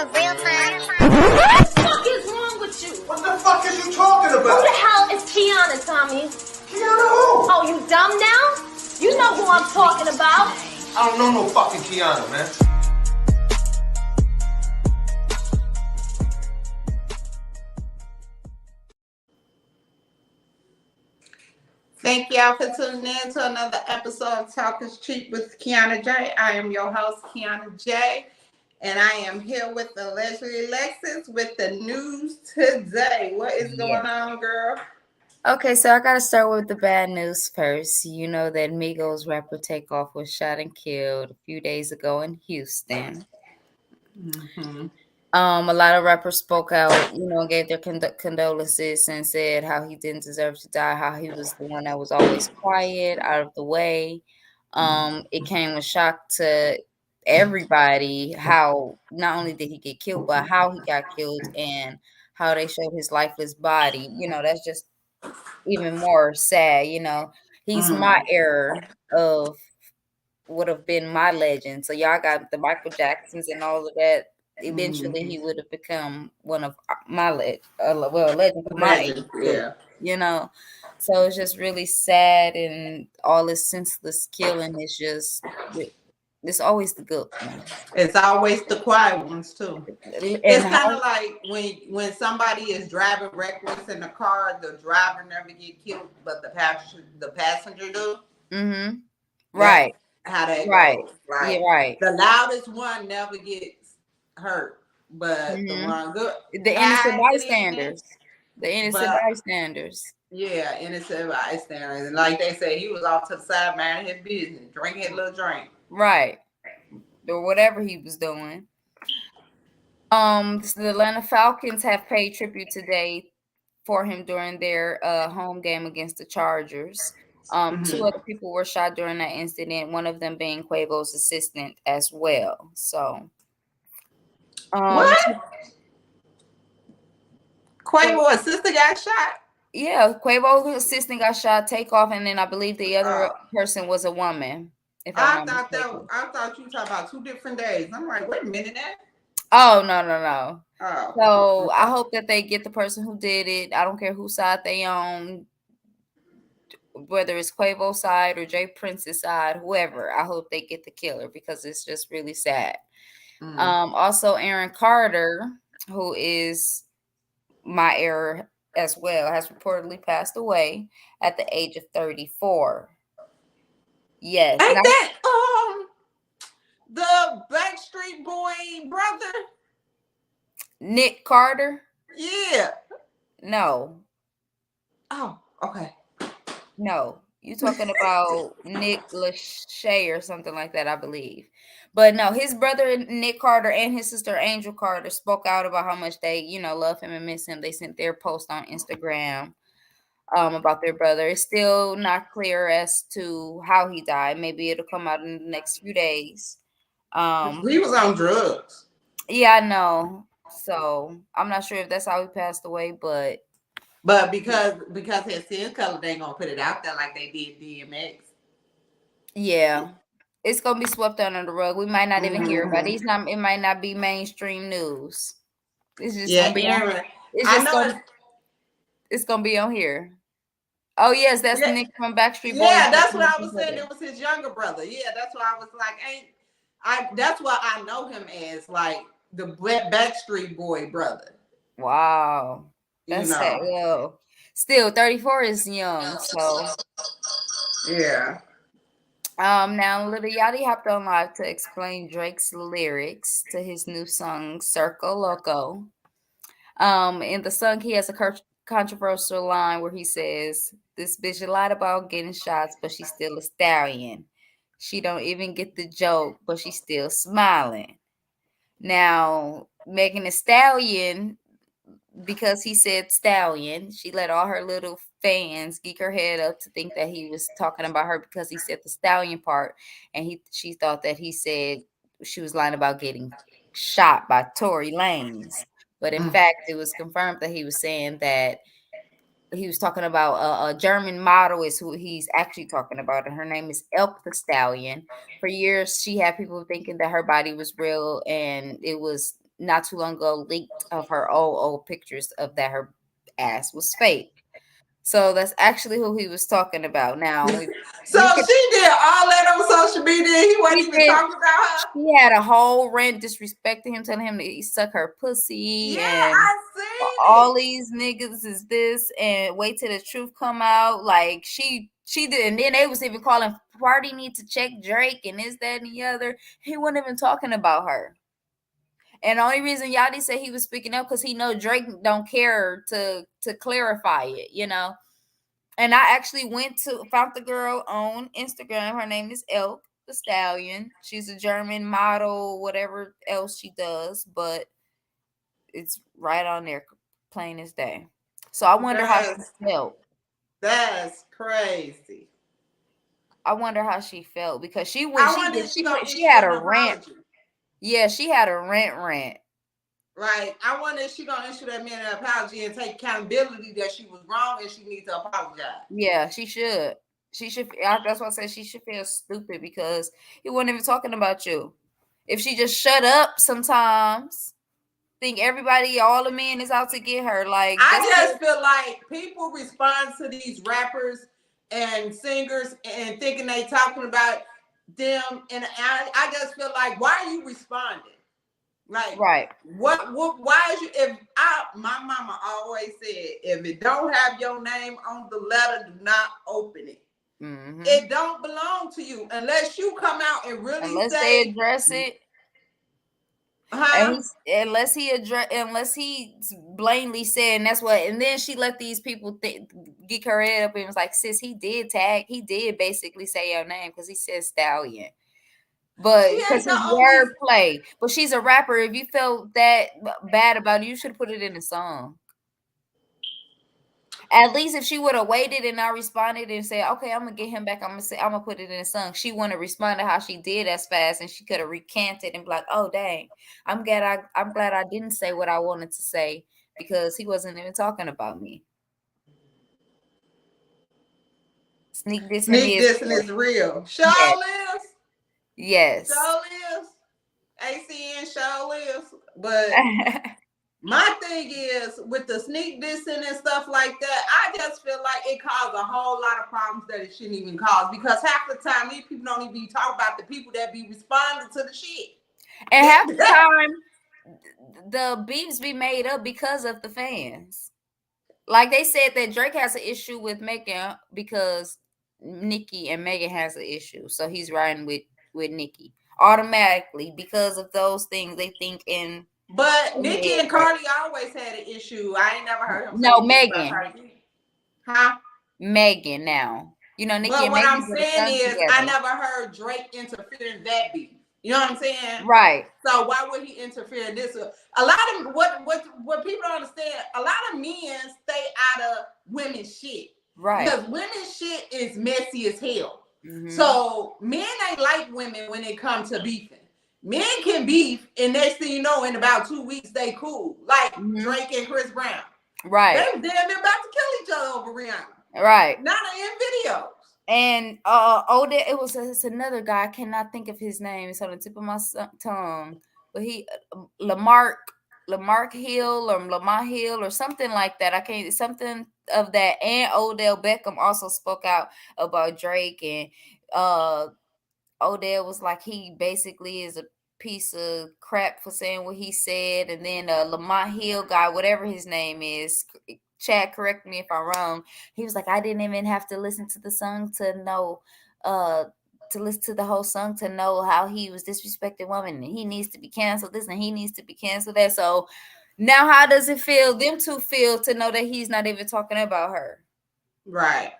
real time. What the fuck is wrong with you? What the fuck is you talking about? Who the hell is Kianna, Tommy? Kianna who? Oh, you dumb now? You know who I'm talking about. I don't know no fucking Kianna, man. Thank y'all for tuning in to another episode of Talk is Cheap with Kianna J. I am your host, Kianna J. And I am here with allegedly Alexis with the news today. What is going on, girl? Okay, so I gotta start with the bad news first. You know that Migos rapper Takeoff was shot and killed a few days ago in Houston. Mm-hmm. A lot of rappers spoke out, gave their condolences and said how he didn't deserve to die, how he was the one that was always quiet, out of the way. It came a shock to everybody how not only did he get killed, but how he got killed and how they showed his lifeless body. That's just even more sad. He's my era of would have been my legend. So y'all got the Michael Jacksons and all of that. Eventually, he would have become one of my legend of my age. Yeah. So it's just really sad, and all this senseless killing is just. It's always the good one. It's always the quiet ones too. And it's kind of like when somebody is driving reckless in the car, the driver never get killed, but the passenger do. Mm-hmm. Right. How that goes. Right. Yeah, right. The loudest one never gets hurt, but the one good, the innocent bystanders. The innocent bystanders. Yeah, innocent bystanders. And like they say, he was off to the side, man, his business, drinking his little drink. Right. Or whatever he was doing. The Atlanta Falcons have paid tribute today for him during their home game against the Chargers. Two other people were shot during that incident, one of them being Quavo's assistant as well. So what? Quavo's assistant got shot? Yeah, Quavo's assistant got shot, Takeoff, and then I believe the other person was a woman. I thought you were talking about 2 different days. I'm like, wait a minute now. Oh, no. Oh. So I hope that they get the person who did it. I don't care whose side they on, whether it's Quavo's side or Jay Prince's side, whoever. I hope they get the killer because it's just really sad. Also, Aaron Carter, who is my era as well, has reportedly passed away at the age of 34. Yes. Ain't that the Backstreet Boy brother? Nick Carter? Yeah. No. Oh, okay. No. You talking about Nick Lachey or something like that, I believe. But no, his brother Nick Carter and his sister Angel Carter spoke out about how much they, love him and miss him. They sent their post on Instagram about their brother. It's still not clear as to how he died. Maybe it'll come out in the next few days. He was on drugs. Yeah, I know. So I'm not sure if that's how he passed away, but because his skin color, they ain't gonna put it out there like they did DMX. Yeah. It's gonna be swept under the rug. We might not even hear about it. It might not be mainstream news. It's just gonna be it's gonna be on here. Oh yes, that's Nick from Backstreet Boys. Yeah, that's what I was saying. It was his younger brother. Yeah, that's why I was like, that's why I know him as like the Backstreet Boy brother. Wow. That's sad. Well, still 34 is young, so yeah. Now Lil Yachty hopped on live to explain Drake's lyrics to his new song Circo Loco. In the song, he has a controversial line where he says, "This bitch lied about getting shots, but she's still a stallion. She don't even get the joke, but she's still smiling." Now, Megan Thee Stallion, because he said stallion, she let all her little fans geek her head up to think that he was talking about her because he said the stallion part, and she thought that he said she was lying about getting shot by Tory Lanez. But in fact, it was confirmed that he was saying that he was talking about a German model is who he's actually talking about, and her name is Elk the Stallion. For years, she had people thinking that her body was real, and it was not too long ago leaked of her old pictures of that her ass was fake. So that's actually who he was talking about. Now So we could she did all that on social media. He wasn't she even did talking about her. she had a whole rant disrespecting him, telling him that he suck her pussy Yeah, and I seen all it. these niggas is this and wait till the truth come out. Like she did, and then they was even calling party need to check Drake and this, that, and the other. He wasn't even talking about her. And the only reason Yachty said he was speaking up because he know Drake don't care to clarify it, you know. And I actually went to found the girl on Instagram. Her name is Elk the Stallion. She's a German model, whatever else she does, but it's right on there, plain as day. So I wonder how she That's felt. that's crazy. I wonder how she felt because she went, I she wonder did, if she gonna she issue had an a rant. apology. Yeah, she had a rant. Right. I wonder if she gonna issue that man an apology and take accountability that she was wrong and she needs to apologize. Yeah, she should. She should. That's why I said she should feel stupid because he wasn't even talking about you. If she just shut up, sometimes think everybody, all the men is out to get her. Like I that's just feel like people respond to these rappers and singers and thinking they talking about them, and I just feel like, why are you responding? Like, right. why is you? If my mama always said, if it don't have your name on the letter, do not open it. Mm-hmm. It don't belong to you unless you come out and really Unless they say, address it. huh? And unless he blatantly said, and that's what, and then she let these people get her head up and was like, sis, he did basically say your name because he said Stallion, but She because ain't the his only. wordplay. But she's a rapper. If you felt that bad about it, you should put it in a song. At least if she would have waited and not responded and said, "Okay, I'm gonna get him back. I'm gonna put it in a song." She wouldn't have responded how she did as fast, and she could have recanted and be like, "Oh dang, I'm glad I didn't say what I wanted to say because he wasn't even talking about me." Sneak this in Sneak his dissing is real. Show yes, lives. yes. Show lives. ACN show lives. But my thing is with the sneak dissing and stuff like that, I just feel like it caused a whole lot of problems that it shouldn't even cause because half the time these people don't even be talking about the people that be responding to the shit. And half the time, the beefs be made up because of the fans. Like they said that Drake has an issue with Megan because Nicki and Megan has an issue, so he's riding with Nicki automatically because of those things. They think in But their Nicki head and that Cardi always had an issue. I ain't never heard him say no anything about Megan, Cardi B. Huh? Megan now. You know Nicki But and what I'm Megan did a saying song is, I together, never heard Drake interfere in that beef. You know what I'm saying? right? So why would he interfere in this? A lot of what people don't understand. A lot of men stay out of women's shit Right. because women's shit is messy as hell. Mm-hmm. So men ain't like women when it comes to beefing. Men can beef, and next thing you know, in about 2 weeks they cool. Like Drake and Chris Brown. Right. They were damn near about to kill each other over Rihanna. Right. Not in videos. And Odell, it's another guy. I cannot think of his name. It's on the tip of my tongue. But he Lamarck Hill or Lamar Hill or something like that. I can't something of that. And Odell Beckham also spoke out about Drake, and Odell was like he basically is a piece of crap for saying what he said. And then Lamont Hill guy, whatever his name is, Chad, correct me if I'm wrong. He was like, I didn't even have to listen to the song to know, to listen to the whole song to know how he was disrespecting women and he needs to be canceled this and he needs to be canceled that. So now how does it feel, them two feel to know that he's not even talking about her? Right.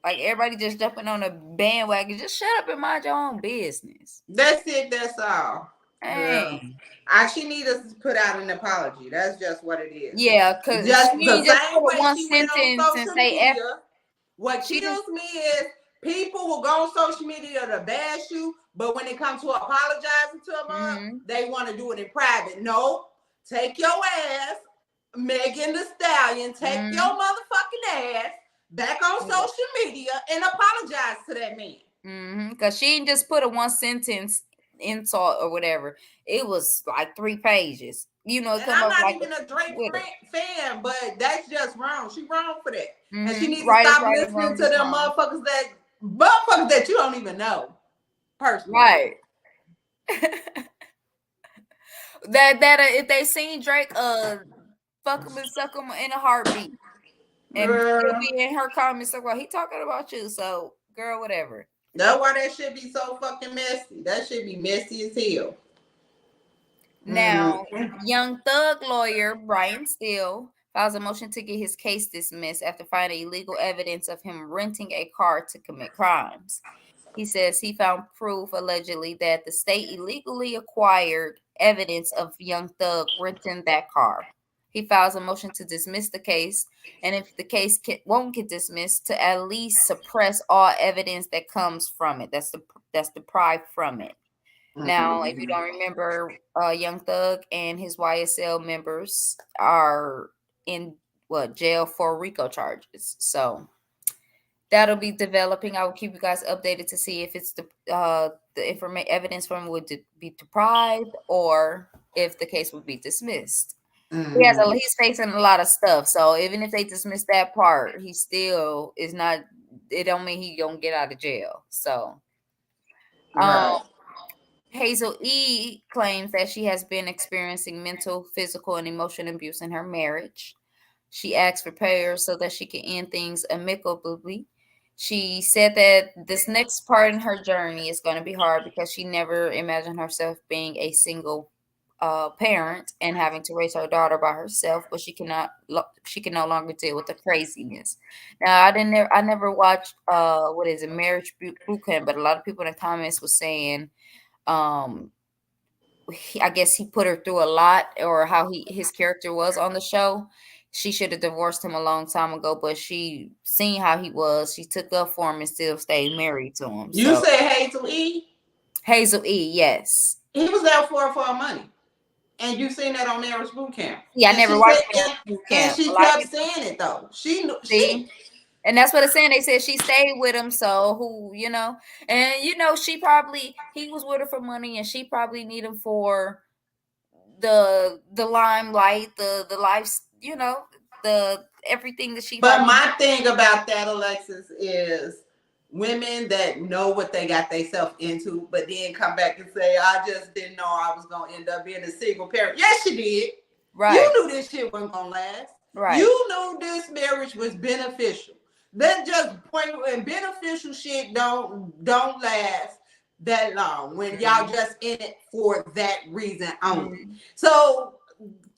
Like everybody just jumping on a bandwagon. Just shut up and mind your own business. That's it. That's all. Hey. She needs us to put out an apology. That's just what it is. Yeah, because just she the just same put way one she went on sentence and social say F. media. What She kills me is people will go on social media to bash you, but when it comes to apologizing to them, they want to do it in private. No, take your ass, Megan the Stallion, take your motherfucking ass back on social media and apologize to that man. Because she didn't just put a one sentence insult or whatever. It was like 3 pages. And come I'm up not like even a Drake with it. fan, but that's just wrong. She wrong for that. And she needs to Right is stop right and listening wrong to is them wrong. motherfuckers that you don't even know personally. Right. If they seen Drake fuck him and suck him in a heartbeat and still Girl, be in her comments like, well, he talking about you, so girl, whatever. that's why that shit be so fucking messy. That shit be messy as hell. Now, Young Thug lawyer Brian Steele files a motion to get his case dismissed after finding illegal evidence of him renting a car to commit crimes. He says he found proof allegedly that the state illegally acquired evidence of Young Thug renting that car. He files a motion to dismiss the case, and if the case won't get dismissed, to at least suppress all evidence that comes from it. That's deprived from it. Now, if you don't remember, Young Thug and his YSL members are in jail for RICO charges. So that'll be developing. I will keep you guys updated to see if it's the evidence from it would be deprived or if the case would be dismissed. He's facing a lot of stuff. So even if they dismiss that part, he still is not. It don't mean he gonna get out of jail. So. Right. Hazel E claims that she has been experiencing mental, physical, and emotional abuse in her marriage. She asked for prayers so that she can end things amicably. She said that this next part in her journey is going to be hard because she never imagined herself being a single parent and having to raise her daughter by herself, but she can no longer deal with the craziness. Now, I never watched what is it, Marriage Boot Camp, but a lot of people in the comments was saying um I guess he put her through a lot, or how his character was on the show. She should have divorced him a long time ago, but she seen how he was. She took up for him and still stayed married to him. You So said Hazel E. Hazel E, yes. He was there for her money, and you seen that on Marriage Boot Camp. Yeah, I And never she watched said, Marriage Boot and Camp. A she lot of kept people saying it though. She knew see. she. And that's what it's saying. They said she stayed with him, so and she probably he was with her for money, and she probably need him for the limelight, the life, the everything that she But probably. my thing about that, Alexis, is women that know what they got themselves into, but then come back and say, "I just didn't know I was gonna end up being a single parent." Yes, you did. Right, You knew this shit wasn't gonna last. right. You knew this marriage was beneficial. That just point and beneficial shit don't last that long when y'all just in it for that reason only. Mhm. So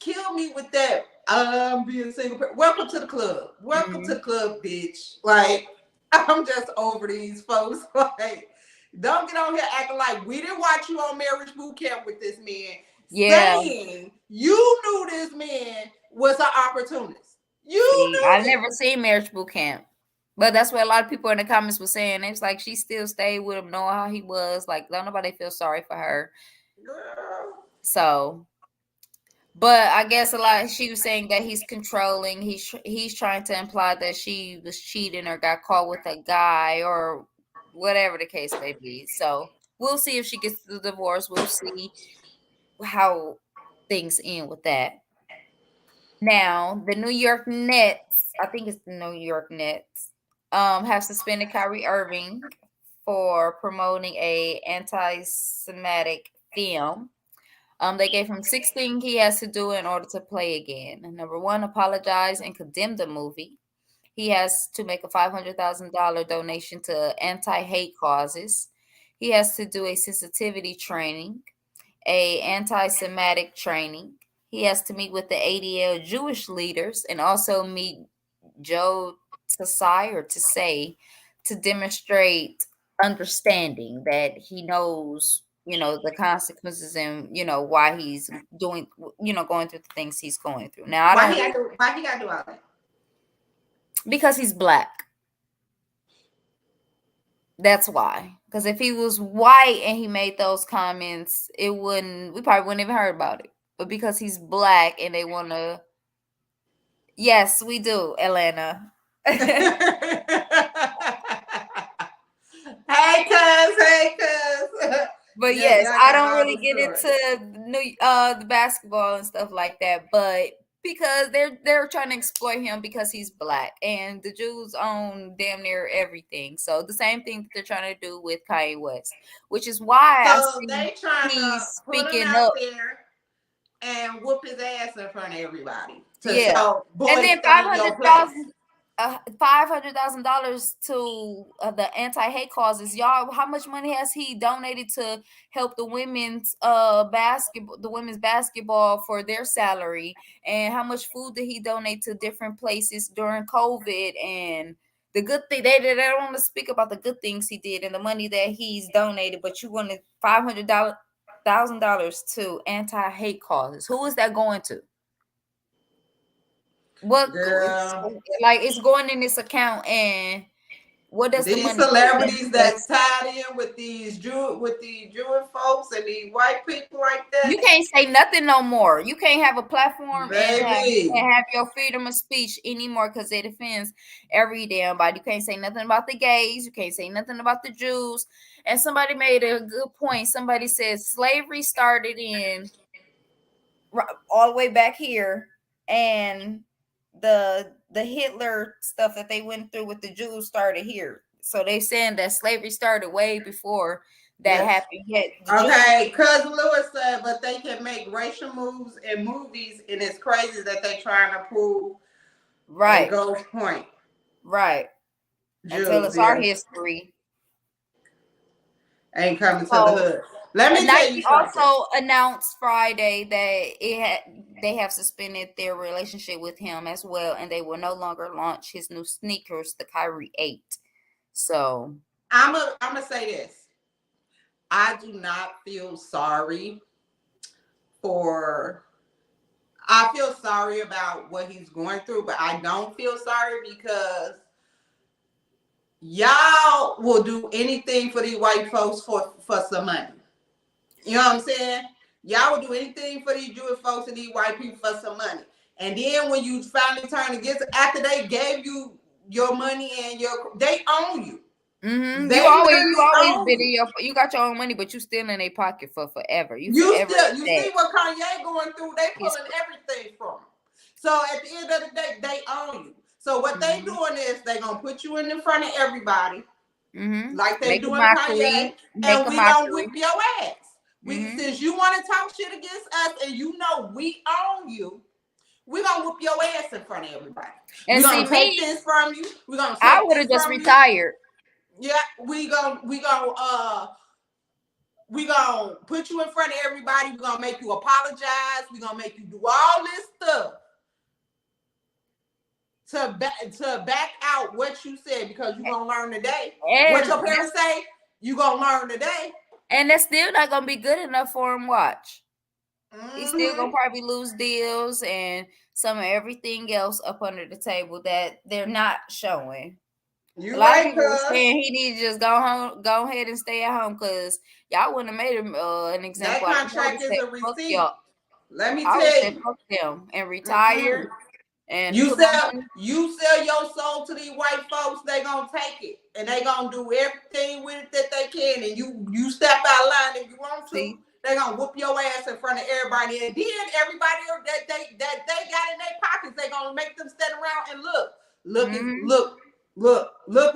kill me with that. I'm being single. Welcome to the club. Welcome to Mhm. the club, bitch. Like, I'm just over these folks. Like, don't get on here acting like we didn't watch you on Marriage Boot Camp with this man, Yeah. saying you knew this man was an opportunist. You See, knew I it. never seen Marriage Boot Camp, but that's what a lot of people in the comments were saying. It's like she still stayed with him, knowing how he was. Like, don't nobody feel sorry for her. Girl. So, but I guess a lot. She was saying that he's controlling. He's trying to imply that she was cheating or got caught with a guy or whatever the case may be. So we'll see if she gets the divorce. We'll see how things end with that. Now, the New York Nets, I think it's the New York Nets, have suspended Kyrie Irving for promoting a anti-Semitic film. They gave him 6 things he has to do in order to play again. Number one, apologize and condemn the movie. He has to make a $500,000 donation to anti-hate causes. He has to do a sensitivity training, a anti-Semitic training. He has to meet with the ADL Jewish leaders and also meet Joe Tsai to demonstrate understanding that he knows, the consequences and, why he's doing, going through the things he's going through. Now, I don't Why he gotta do all that? because he's black. That's why. Because if he was white and he made those comments, we probably wouldn't even heard about it. But because he's black and they want to, yes, we do, Atlanta. Hey, cuz. But Yeah, yes, y'all I got don't all really the get stories. into the basketball and stuff like that. But because they're trying to exploit him because he's black, and the Jews own damn near everything. So the same thing that they're trying to do with Kanye West, which is why I So see they trying to he's put him speaking out up. there and whoop his ass in front of everybody to Yeah, show and boys then stay in your place. $500,000 to the anti-hate causes. Y'all, how much money has he donated to help the women's basketball for their salary, and how much food did he donate to different places during COVID? And the good thing, they don't want to speak about the good things he did and the money that he's donated, but you wanted $500,000 to anti-hate causes. Who is that going to? What Girl, like it's going in this account, and what does the these money do? celebrities that's tied in with these Jewish folks and these white people like You that, can't say nothing no more. You can't have a platform baby. and have your freedom of speech anymore because it offends every damn body. You can't say nothing about the gays. You can't say nothing about the Jews. And somebody made a good point. Somebody said slavery started in all the way back here, and the Hitler stuff that they went through with the Jews started here. So they saying that slavery started way before that Yes. happened. Yet the Jews, Okay, Cousin Lewis said, but they can make racial moves in movies, and it's crazy that they trying to prove a right, ghost point. right, and tell Jews, us our yeah, history. ain't coming to the So hood. Let me tell you Nike something. also announced Friday that they have suspended their relationship with him as well, and they will no longer launch his new sneakers, the Kyrie 8. So I'm gonna say this. I do not feel sorry for. I feel sorry about what he's going through, but I don't feel sorry because y'all will do anything for these white folks for some money. You know what I'm saying? Y'all will do anything for these Jewish folks and these white people for some money. And then when you finally turn against after they gave you your money and they own you. You They always literally own been in you. you got your own money, but you still in their pocket for forever. You You forever still you that. see what Kanye going through, they He's pulling everything from him. So at the end of the day, they own you. So what they mm-hmm, doing is they gonna put you in the front of everybody, mm-hmm. like they Make a doing Kanye, mockery, make and a we gonna mockery. whip your ass. We Mm-hmm. since you want to talk shit against us and you know we own you, we gonna whoop your ass in front of everybody. We And see gonna take me, this from you. We gonna I take would this have just from you. retired. Yeah, we gonna put you in front of everybody. We're gonna make you apologize. We're gonna make you do all this stuff to back out what you said because you're gonna learn today. What your And parents say, you gonna learn today. that's still not gonna be good enough for him. Watch. He's still Mm-hmm. gonna probably lose deals and some of everything else up under the table that they're not showing. A You lot of right, people were cuz. saying he need to just go home, go ahead and stay at home because y'all wouldn't have made him an That example out of him. I would contract have is said a fuck receipt. y'all. Let me I would have tell said you. fuck them and retired Mm-mm. and You put my sell money. you sell your soul to these white folks, they gonna take it. And they gonna do everything with it that they can. And you step out of line if you want to, See, they gonna whoop your ass in front of everybody. And then everybody that they got in their pockets, they gonna make them stand around and mm-hmm, look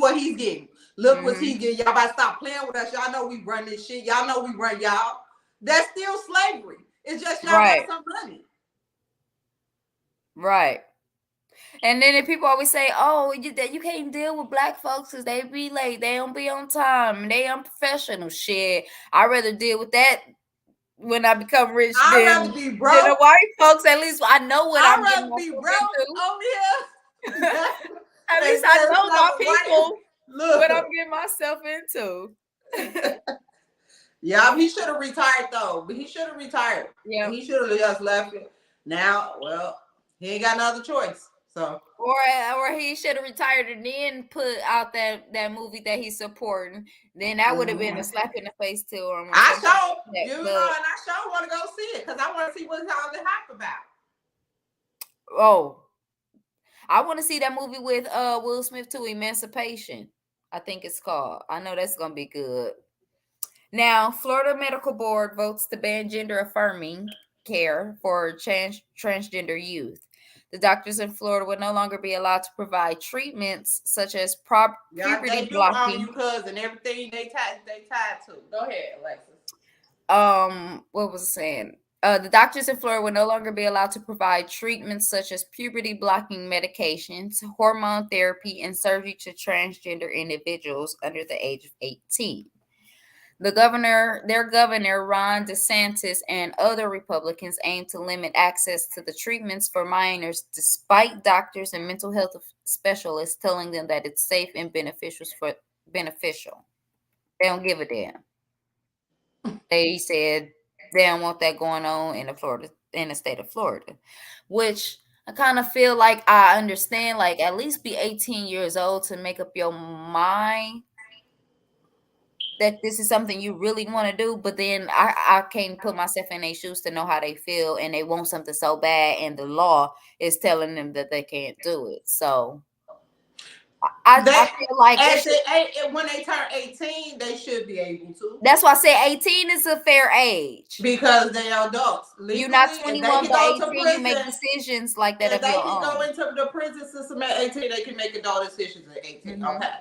what he's getting. Look what mm-hmm, he's getting. Y'all better stop playing with us. Y'all know we run this shit. Y'all know we run y'all. That's still slavery. It's just y'all got right, some money. right. And then if people always say, "Oh, you can't deal with black folks because they be late, they don't be on time, they unprofessional." Shit, I'd rather deal with that when I become rich I'd rather than be the broke. white folks. At least I know what I'm I'd getting rather be myself broke into. over here At least I instead of know my some white. people what I'm Look, getting myself into. yeah, he should have retired though. But he should have retired. Yeah. He should have just left it. Now, well, he ain't got another choice. So Or he should have retired and then put out that movie that he's supporting. Then that would have been a slap in the face to him or I something sure, like that. you know, and But I sure want to go see it because I want to see what all the hype about. oh, I want to see that movie with Will Smith too, Emancipation. I think it's called. I know that's gonna be good. Now, Florida Medical Board votes to ban gender affirming care for transgender youth. The doctors in Florida will no longer be allowed to provide treatments such as Yeah, they puberty do own blocking. you, cousin. Everything they tied to. Go ahead, Alexis. What was I saying? The doctors in Florida will no longer be allowed to provide treatments such as puberty blocking medications, hormone therapy, and surgery to transgender individuals under the age of 18. Their governor, Ron DeSantis, and other Republicans aim to limit access to the treatments for minors, despite doctors and mental health specialists telling them that it's safe and beneficial. They don't give a damn. They said they don't want that going on in the state of Florida, which I kind of feel like I understand. Like, at least be 18 years old to make up your mind that this is something you really want to do, but then I can't put myself in their shoes to know how they feel, and they want something so bad, and the law is telling them that they can't do it. So I They feel like it at should. when they turn 18, they should be able to That's why I say 18 is a fair age. because they are adults You're legally. not If they 21 can but go to 18. You make prison, decisions like that if of they your can go own. into the prison system at 18, they can make adult decisions at 18. Mhm. Okay,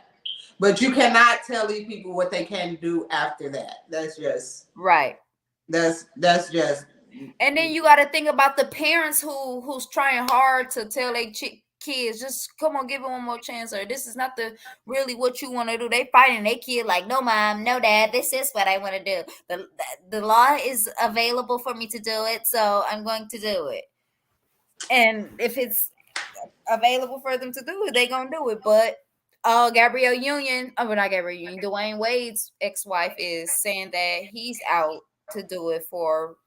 but you cannot tell these people what they can do after that. That's just Right. that's just. And then you got to think about the parents who's trying hard to tell their kids, just come on, give it one more chance, or this is not the really what you want to do. They fighting their kid like, no, mom, no, dad, this is what I want to do. The law is available for me to do it, so I'm going to do it. And if it's available for them to do it, they gonna do it. But Gabrielle Union, oh, well, not Gabrielle Union, Dwayne Wade's ex-wife is saying that he's out to do it for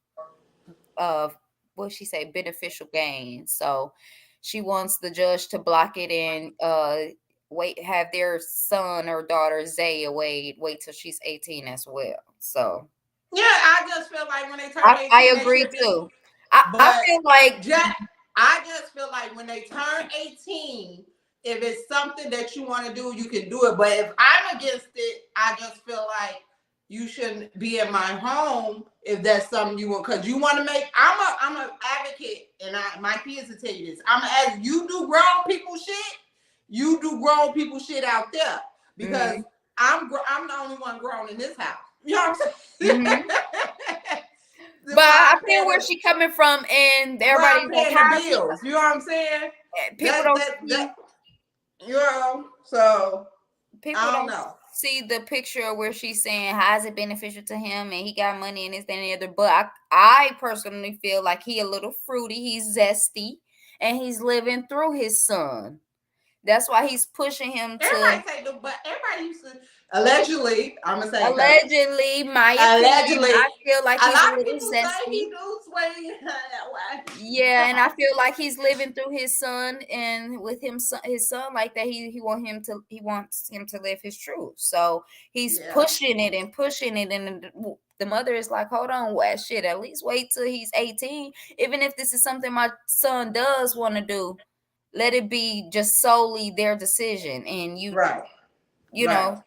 what she say, beneficial gain. So she wants the judge to block it and have their son or daughter Zaya wait till she's 18 as well. So Yeah, I just feel like when they turn I 18, they agree should be. too. I But feel like I just feel like when they turn 18, if it's something that you want to do, you can do it. But if I'm against it, I just feel like you shouldn't be in my home if that's something you want. Because you want to make. I'm an advocate, and my kids will tell you this. As you do grown people shit. You do grown people shit out there because I'm the only one grown in this house. You know what I'm saying? Mm-hmm. But I feel where she coming from, and everybody's like, paying the bills. You know what I'm saying? People don't see. You know, so People I don't don't know. see the picture where she's saying how is it beneficial to him and he got money and this, that, and the other. But I personally feel like he a little fruity, he's zesty, and he's living through his son. That's why he's pushing him to Everybody say, but everybody used to allegedly. I'm gonna say allegedly, my opinion. I feel like a he's a lot of little people say he zesty. do swing that way. Yeah, and I feel like he's living through his son, and with his son like that, he wants him to live his truth. So he's pushing it and pushing it, and the mother is like, "Hold on, what shit? At least wait till he's 18. Even if this is something my son does want to do, let it be just solely their decision, and you know,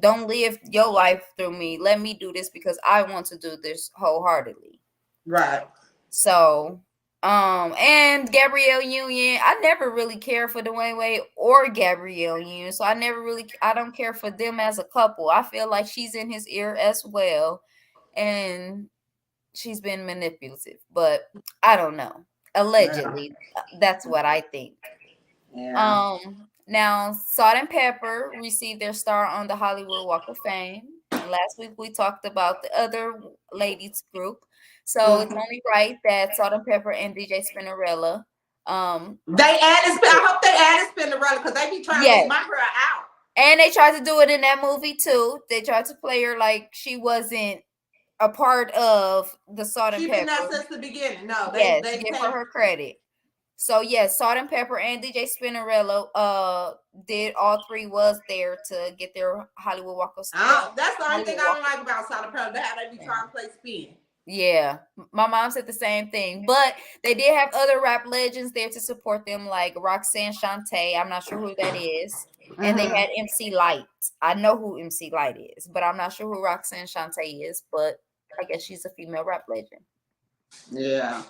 don't live your life through me. Let me do this because I want to do this wholeheartedly." Right. So, and Gabrielle Union, I never really cared for Dwayne Wade or Gabrielle Union, so I don't care for them as a couple. I feel like she's in his ear as well, and she's been manipulative, but I don't know. Allegedly, that's what I think. Yeah. Now Salt and Pepper received their star on the Hollywood Walk of Fame. Last week we talked about the other ladies group, so it's only right that Salt and Pepper and DJ Spinnerella. They added. I hope they added Spinnerella because they be trying to leave my girl out. And they tried to do it in that movie too. They tried to play her like she wasn't a part of the Salt and She Pepper. been there since the beginning. No, they give her credit. So yes, Salt and Pepper and DJ Spinnerella did all three was there to get their Hollywood Walk of Fame. That's the only thing I don't like about Salt and Pepper. How they be trying to play spin. Yeah, my mom said the same thing, but they did have other rap legends there to support them, like Roxanne Shante. I'm not sure who that is. and they Mhm. had MC Light. I know who MC Light is, but I'm not sure who Roxanne Shante is. But I guess she's a female rap legend. Yeah.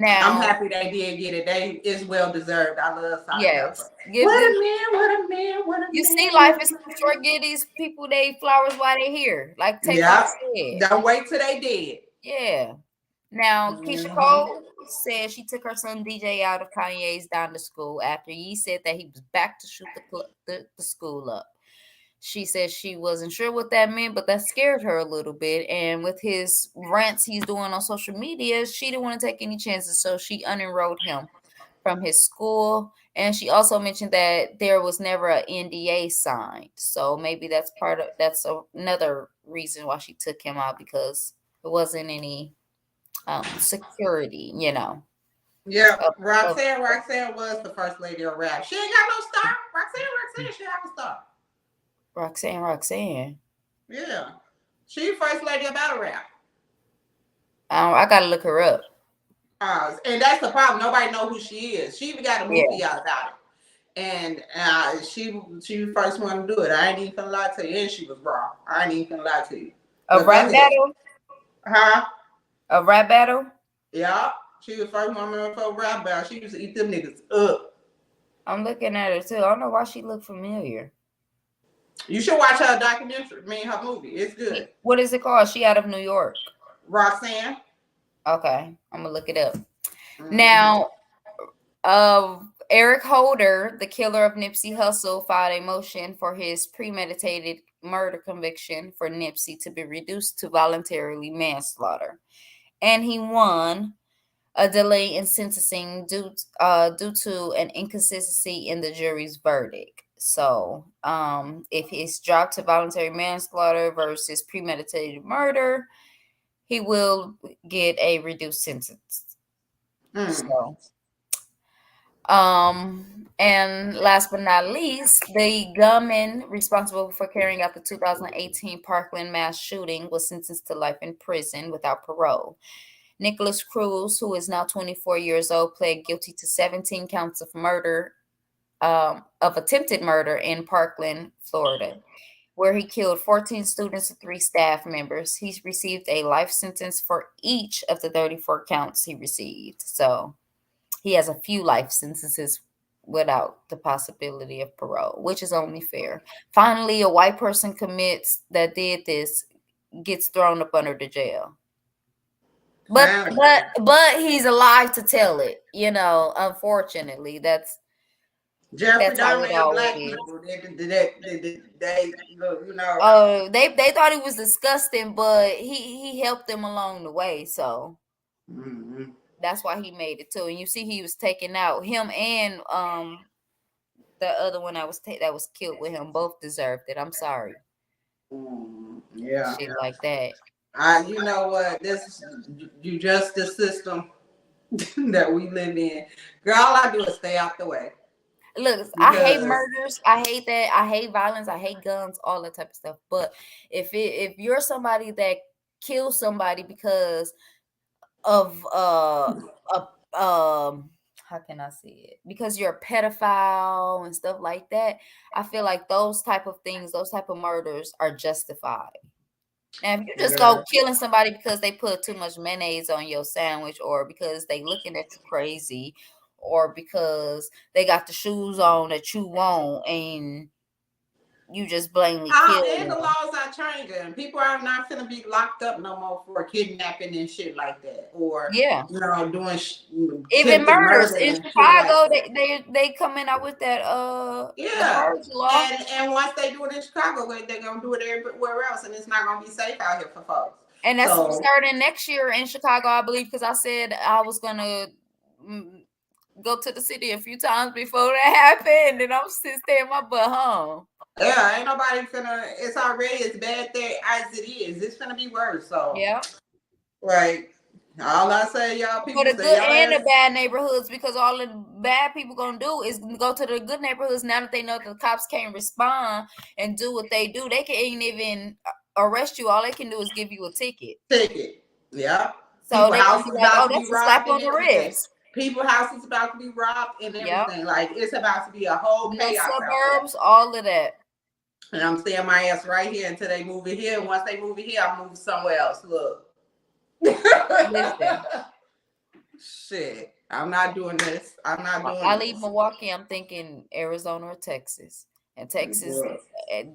I'm Now, happy they did get it. They It's well deserved. I love Salt and Pepper. yes, give What them. a man, what a man, what a You see, man, life what is a too short. Give these people they flowers while they're here. Like man. Takeoff Yeah. said. Don't wait till they dead. Yeah. Now, Keisha Mm-hmm. Cole said she took her son DJ out of Kanye's down to school after he said that he was back to shoot the school up. She said she wasn't sure what that meant, but that scared her a little bit. And with his rants he's doing on social media, she didn't want to take any chances, so she unenrolled him from his school. And she also mentioned that there was never an NDA signed, so maybe that's another reason why she took him out, because there wasn't any security, Yep. of, of Roxanne was the first lady of rap. She ain't got no star. Roxanne should have a star. Roxanne. Yeah. She first lady of battle rap. I gotta look her up. And that's the problem. Nobody know who she is. She even got a Yeah, movie out about it. And she the first one to do it. I ain't even gonna lie to you. And she was wrong. I ain't even gonna lie to you. a But go rap ahead. battle. Huh? A rap battle. Yeah. She was the first woman for rap battle. She used to eat them niggas up. I'm looking at her too. I don't know why she looked familiar. You should watch her documentary. I mean her movie. It's good. What is it called? She out of New York. Roxanne. Okay, I'm gonna look it up. Mm-hmm. Now, Eric Holder, the killer of Nipsey Hussle, filed a motion for his premeditated murder conviction for Nipsey to be reduced to voluntarily manslaughter, and he won a delay in sentencing due to an inconsistency in the jury's verdict. So, if he's dropped to voluntary manslaughter versus premeditated murder, he will get a reduced sentence. So, and last but not least, the gunman responsible for carrying out the 2018 Parkland mass shooting was sentenced to life in prison without parole. Nicholas Cruz, who is now 24 years old, pled guilty to 17 counts of murder, of attempted murder in Parkland, Florida, where he killed 14 students and 3 staff members. He's received a life sentence for each of the 34 counts he received. So he has a few life sentences without the possibility of parole, which is only fair. Finally, a white person did this, gets thrown up under the jail. But he's alive to tell it. Unfortunately, that's Jeffrey how Dahmer it and always black is. people, they you know. Oh, they thought he was disgusting, but he helped them along the way. So Mm-hmm. that's why he made it too. And you see, he was taken out. Him and the other one that was killed with him both deserved it. I'm sorry. Yeah. Shit like that. You know what? This justice system that we live in, girl. All I do is stay out the way. Look, I hate Because murders. I hate that. I hate violence. I hate guns. All that type of stuff. But if you're somebody that kills somebody because of how can I say it? Because you're a pedophile and stuff like that, I feel like those type of things, those type of murders are justified. Now, if you just go killing somebody because they put too much mayonnaise on your sandwich, or because they looking at you crazy, or because they got the shoes on that you want, and you just blatantly kill and the them. laws are changing. People are not gonna be locked up no more for kidnapping and shit like that, or Yeah. doing Even attempted murders murder in and shit like Chicago, that. they coming out with that the Yeah, purge law. and once they do it in Chicago, they're gonna do it everywhere else, and it's not gonna be safe out here for folks. And that's So starting next year in Chicago, I believe, because I said I was gonna go to the city a few times before that happened, and I'm still staying my butt home. yeah, ain't nobody finna. It's already as bad there as it is. It's gonna be worse. So Yeah. like, all I say, y'all people For the say good y'all and the ass. bad neighborhoods, because all the bad people gonna do is go to the good neighborhoods. Now that they know the cops can't respond and do what they do, they can't even arrest you. All they can do is give you a ticket. Ticket. Yeah. So People they gonna be houses like, about "Oh, to be that's a slap robbed on and the everything. wrist." People's house is about to be robbed and Yep. everything. Like it's about to be a whole The chaos out suburbs, all of that. there. And I'm staying my ass right here until they move it here. Once they move it here, I'm moving somewhere else. Look. Listen. Shit. I'm not doing this. I'm not doing I this. leave Milwaukee, I'm thinking Arizona or Texas. And Texas,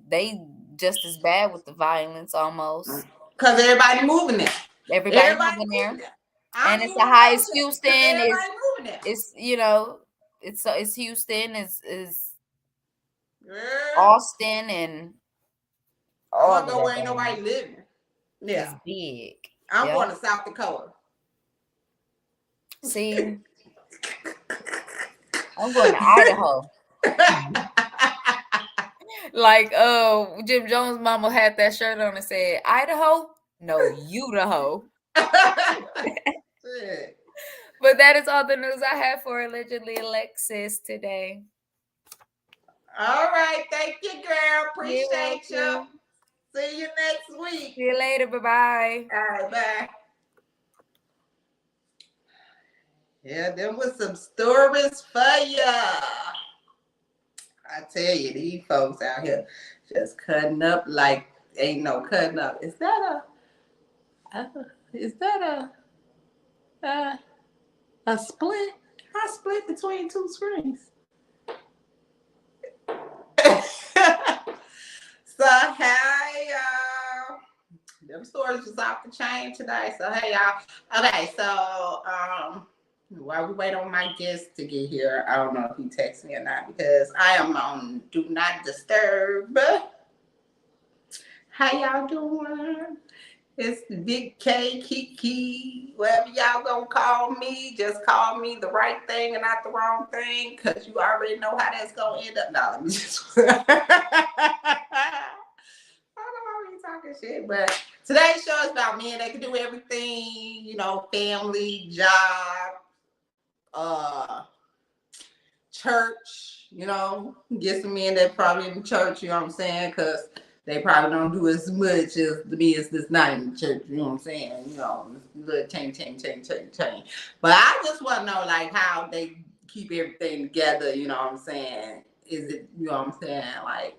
they just as bad with the violence almost. Because everybody moving there. Everybody moving there. And it's the highest Houston. It's it's Houston, is Austin, and all I of don't know where that ain't nobody living. Yeah. is big. I'm going to South Dakota. See, I'm going to Idaho. Like, Jim Jones' mama had that shirt on and said, Idaho? No, Idaho. But that is all the news I have for Allegedly Alexis today. All right. Thank you, girl. Appreciate you. See you next week. See you later. Bye-bye. All right, bye. Yeah, there was some stories for ya. I tell you, these folks out here just cutting up like ain't no cutting up. Is that a split? I split between two screens. So hey y'all. Them stories was off the chain today. So hey y'all. Okay, so while we wait on my guest to get here, I don't know if he texts me or not because I am on Do Not Disturb. How y'all doing? It's Big K, Kiki, whatever y'all gonna call me. Just call me the right thing and not the wrong thing, because you already know how that's gonna end up. No, let me just... I don't know why we talking shit, but today's show is about men that can do everything, you know, family, job, church, you know, get some men that probably in the church, you know what I'm saying? Because they probably don't do as much as the men that's not in the church, you know what I'm saying? You know, little chain. But I just want to know, like, how they keep everything together, you know what I'm saying? Is it, you know what I'm saying, like,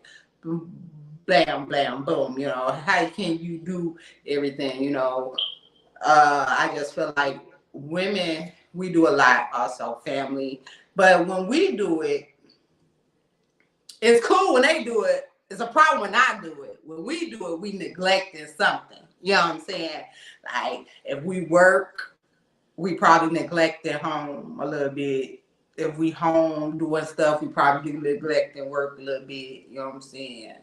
blam, blam, boom, you know? How can you do everything, you know? I just feel like women, we do a lot, also family. But when we do it, it's cool when they do it. It's a problem when I do it. When we do it, we neglecting something. You know what I'm saying? Like, if we work, we probably neglecting home a little bit. If we home doing stuff, we probably neglecting work a little bit. You know what I'm saying?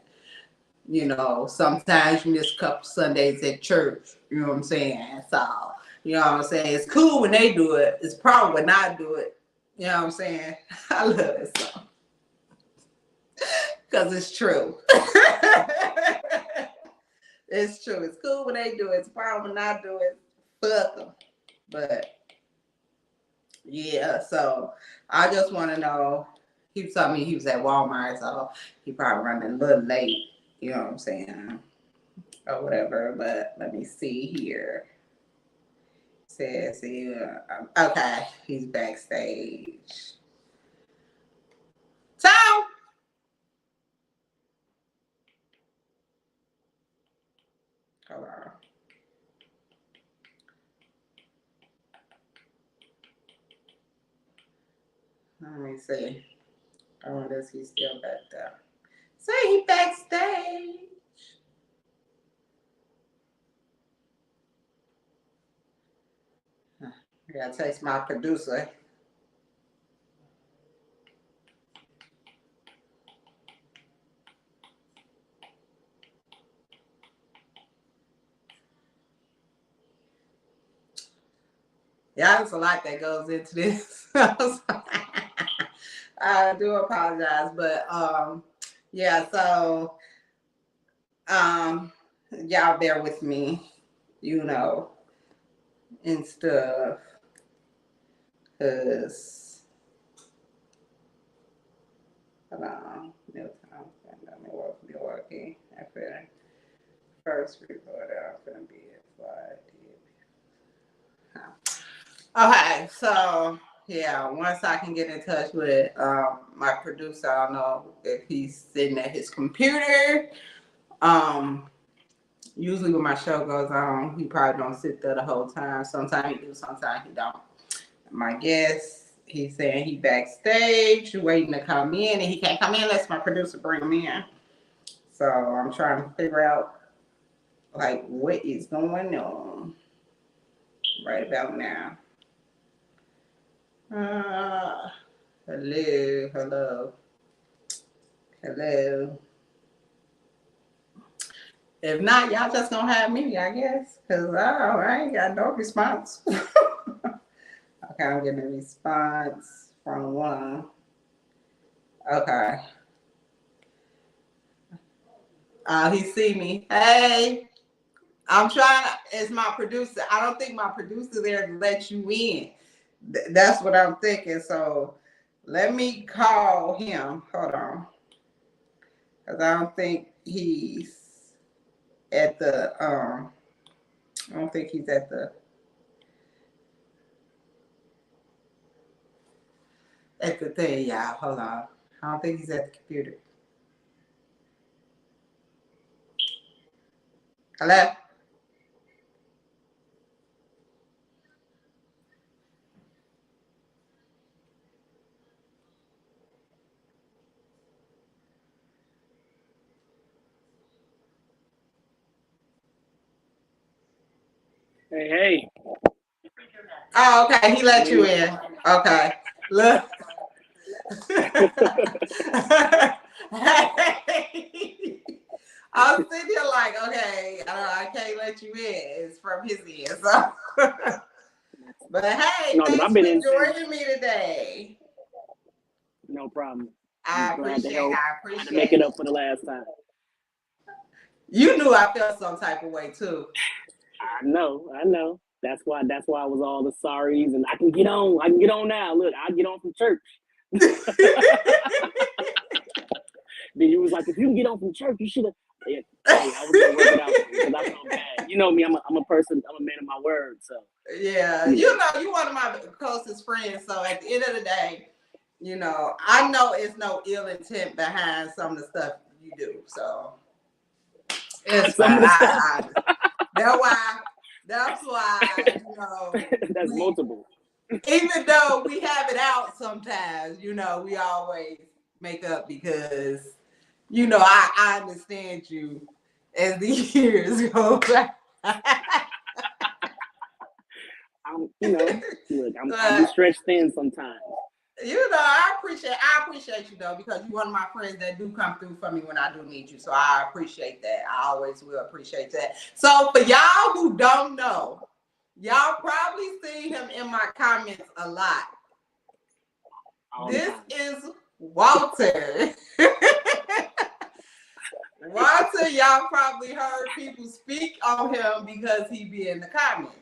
You know, sometimes you miss a couple Sundays at church. You know what I'm saying? So, you know what I'm saying? It's cool when they do it. It's probably when I do it. You know what I'm saying? I love it so. Because it's true. It's true. It's cool when they do it. It's probably when I do it. Fuck them. But, yeah, so I just want to know. He was telling me he was at Walmart, so he probably running a little late. You know what I'm saying? Or whatever. But let me see here. Says here. Okay, he's backstage. Tom! Hold on. Let me see. I wonder if he's still back there. Say he backstage. I gotta text my producer. Yeah, there's a lot that goes into this. I do apologize, but yeah, so y'all bear with me, you know, and stuff. Cause hold on, Milwaukee. After first reporter, I'm gonna be at flight. Okay, so yeah, once I can get in touch with my producer, I don't know if he's sitting at his computer. Usually when my show goes on, he probably don't sit there the whole time. Sometimes he do, sometimes he don't. My guest, he's saying he backstage, waiting to come in, and he can't come in unless my producer bring him in. So I'm trying to figure out like what is going on right about now. Uh, hello, hello, hello. If not, y'all just gonna have me, I guess, because I ain't got no response. Okay, I'm getting a response from one. Okay. He see me. Hey, I'm trying to, it's my producer. I don't think my producer there to let you in. That's what I'm thinking. So let me call him. Hold on. Because I don't think he's at the I don't think he's at the thing, y'all. Hold on. I don't think he's at the computer. Hello? Hey, Oh, okay. He let you hey. in. Okay. Look. Hey. Hey. I was sitting here like, okay, I can't let you in. It's from his end. So. But hey, No, because I've thanks been for in since. joining me today. No problem. I'm I glad to appreciate it. help. I Try to make it appreciate it. up for the last time. You knew I felt some type of way too. I know. That's why I was all the sorries and I can get on. I can get on now. Look, I get on from church. Then you was like, if you can get on from church, you should have. Yeah, hey, I was gonna work it out because I felt bad. You know me, I'm a person, I'm a man of my word. So Yeah, you know. you one of my closest friends. So at the end of the day, I know it's no ill intent behind some of the stuff you do. So it's Some fine. of the stuff. That's why. That's why. That's We multiple. even though we have it out sometimes, we always make up because I understand you as the years go by. Look, I be But, stretched thin sometimes. I appreciate you though because you're one of my friends that do come through for me when I do need you. So I appreciate that. I always will appreciate that. So for y'all who don't know, y'all probably see him in my comments a lot. All the This time. is Walter. Walter, y'all probably heard people speak on him because he be in the comments.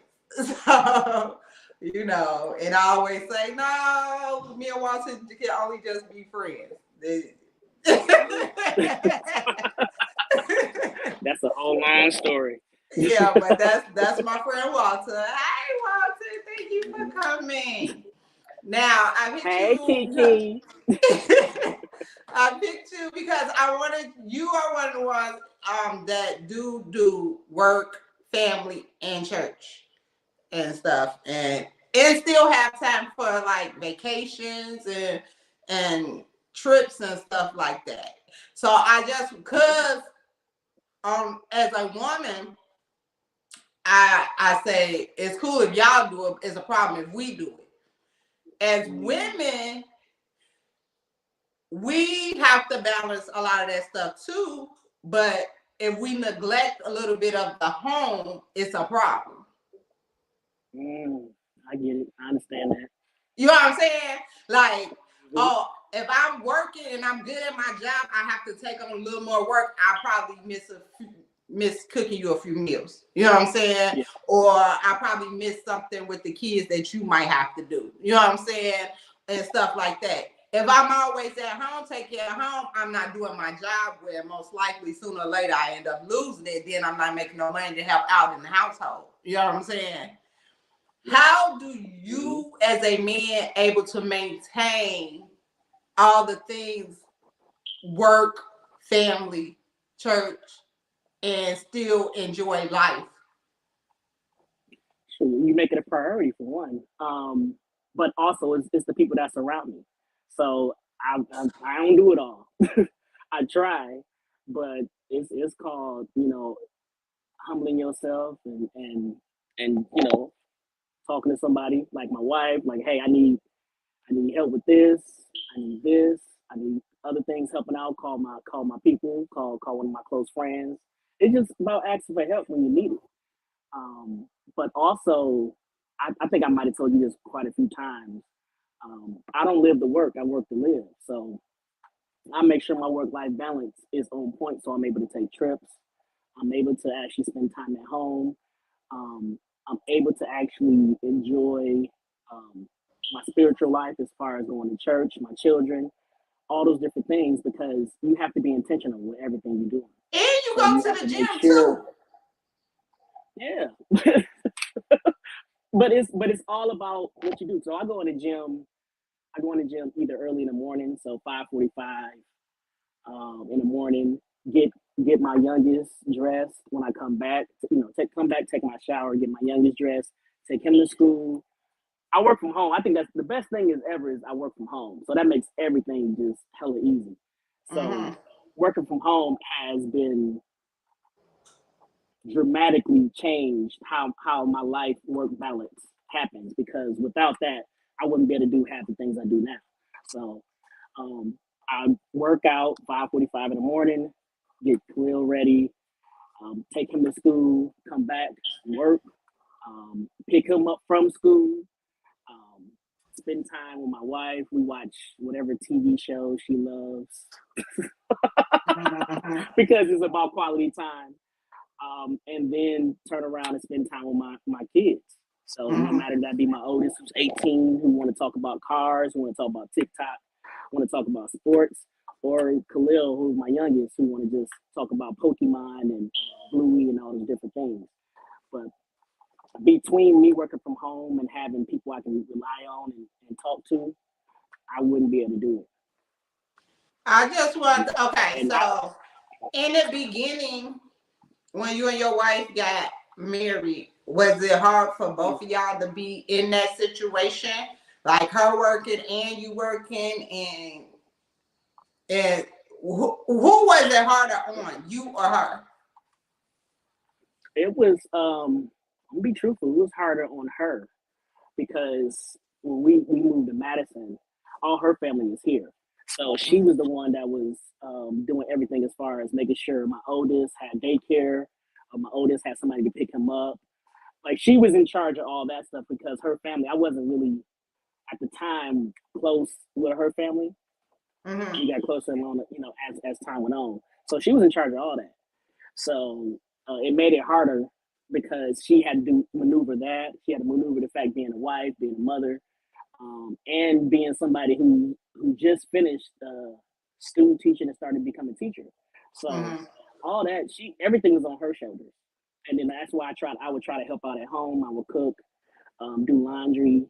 So, and I always say, no, me and Walter can only just be friends. That's a whole long story. Yeah, but that's my friend Walter. Hey, Walter, thank you for coming. Now I picked Hey, you. Kiki. I picked you because you are one of the ones that do work, family, and church and stuff, and still have time for like vacations and trips and stuff like that. So I just because as a woman, I say it's cool if y'all do it. It's a problem if we do it. As women, we have to balance a lot of that stuff too. But if we neglect a little bit of the home, it's a problem. I get it. I understand that. You know what I'm saying? Like, Mhm. if I'm working and I'm good at my job, I have to take on a little more work. I probably miss cooking you a few meals. You know what I'm saying? Yeah. Or I probably miss something with the kids that you might have to do. You know what I'm saying? And stuff like that. If I'm always at home, take care of home, I'm not doing my job where most likely sooner or later I end up losing it. Then I'm not making no money to help out in the household. You know what I'm saying? How do you, as a man, able to maintain all the things, work, family, church, and still enjoy life? So you make it a priority for one, but also it's the people that surround me. So I don't do it all. I try, but it's called, humbling yourself and talking to somebody like my wife, like, hey, I need help with this, I need this, I need other things helping out. Call my people, call one of my close friends. It's just about asking for help when you need it. But also, I think I might have told you this quite a few times. I don't live to work; I work to live. So I make sure my work-life balance is on point, so I'm able to take trips. I'm able to actually spend time at home. I'm able to actually enjoy my spiritual life as far as going to church, my children, all those different things, because you have to be intentional with everything you're doing. And you So go you to have the to gym make sure, too. yeah. But it's all about what you do. So I go in the gym. I go in the gym either early in the morning, so 5:45 in the morning. Get my youngest dressed when I come back. Come back, take my shower, get my youngest dressed, take him to school. I work from home. I think that's the best thing is ever is I work from home. So that makes everything just hella easy. So Mm-hmm. working from home has been dramatically changed how my life work balance happens, because without that I wouldn't be able to do half the things I do now. So I work out 5:45 in the morning, get Khalil ready, take him to school, come back, work, pick him up from school, um, spend time with my wife. We watch whatever TV show she loves because it's about quality time, and then turn around and spend time with my kids. So no Mm-hmm. matter that be my oldest who's 18, who want to talk about cars, who want to talk about TikTok, want to talk about sports, or Khalil, who's my youngest, who want to just talk about Pokemon and Bluey and all those different things. But between me working from home and having people I can rely on and talk to, I wouldn't be able to do I just it. want to, okay, And I, so in the beginning, when you and your wife got married, was it hard for both of y'all to be in that situation? Like her working and you working, and who was it harder on, you or her? it was, I'm gonna be truthful, it was harder on her because when we moved to Madison, all her family is here. So she was the one that was doing everything as far as making sure my oldest had daycare, my oldest had somebody to pick him up. Like she was in charge of all that stuff because her family, I wasn't really at the time close with her family. Mm-hmm. We got closer along, as time went on. So she was in charge of all that. So it made it harder because she had to maneuver that. She had to maneuver the fact being a wife, being a mother, and being somebody who just finished student teaching and started becoming a teacher. So Mm-hmm. all that, everything was on her shoulders. And then that's why I would try to help out at home. I would cook, do laundry,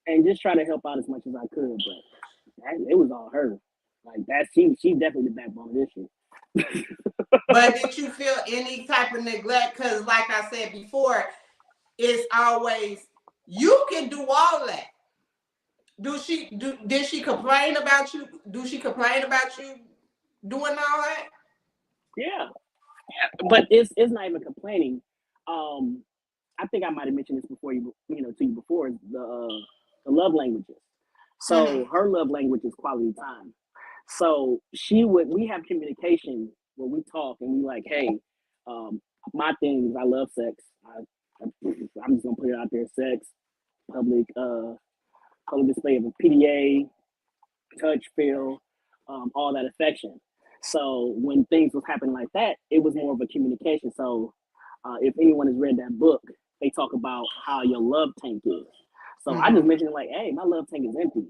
and just try to help out as much as I could. But it was all her. Like that, she definitely the backbone of this shit. But did you feel any type of neglect? Because, like I said before, it's always you can do all that. Did she complain about you? Do she complain about you doing all that? Yeah, but it's not even complaining. Um, I think I might have mentioned this before to you before the love languages. Mm-hmm. So her love language is quality time. So we have communication where we talk and we like, hey, um, my thing is I love sex. I'm just gonna put it out there, sex, public, public display of a PDA, touch, feel, all that affection. So when things was happening like that, it was more of a communication. So if anyone has read that book, they talk about how your love tank is. So I just Mm-hmm. mentioned like, hey, my love tank is empty.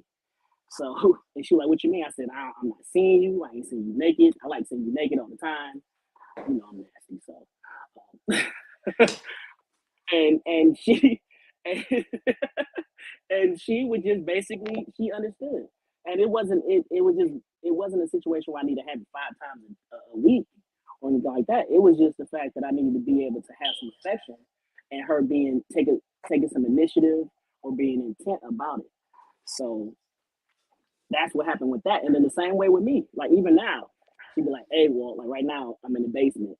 So and she was like, what you mean? I said, I'm not seeing you. I ain't seeing you naked. I like seeing you naked all the time. I'm nasty. So and And, and she would just basically she understood, and it wasn't a situation where I need to have it 5 times a week or anything like that. It was just the fact that I needed to be able to have some affection and her being taking some initiative or being intent about it. So that's what happened with that. And then the same way with me, like even now, she'd be like, "Hey, well, like right now I'm in the basement,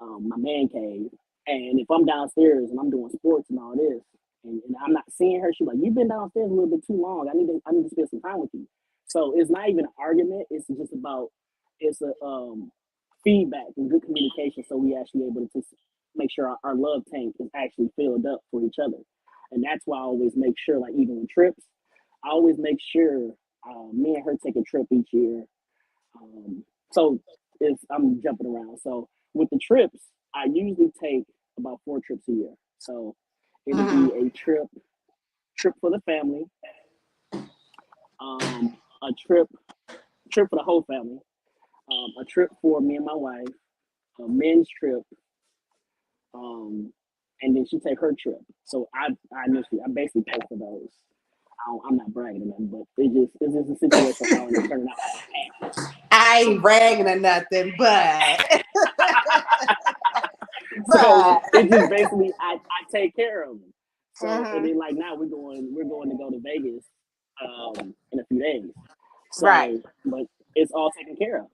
my man cave, and if I'm downstairs and I'm doing sports and all this, and I'm not seeing her, she's like, you've been downstairs a little bit too long. I need to spend some time with you." So it's not even an argument. It's just about it's a feedback and good communication. So we actually able to make sure our love tank is actually filled up for each other. And that's why I always make sure, like even with trips, I always make sure me and her take a trip each year. So it's I'm jumping around. So with the trips, I usually take about 4 trips a year. So it'll be a trip for the family, a trip for the whole family, a trip for me and my wife, a men's trip, and then she take her trip. So I basically pay for those. I'm not bragging or nothing, but it's just a situation how it's turning out. I ain't bragging or nothing, but So but it's just basically I take care of them. So and Mhm. then like now we're going to go to Vegas in a few days. Right. So but it's all taken care of.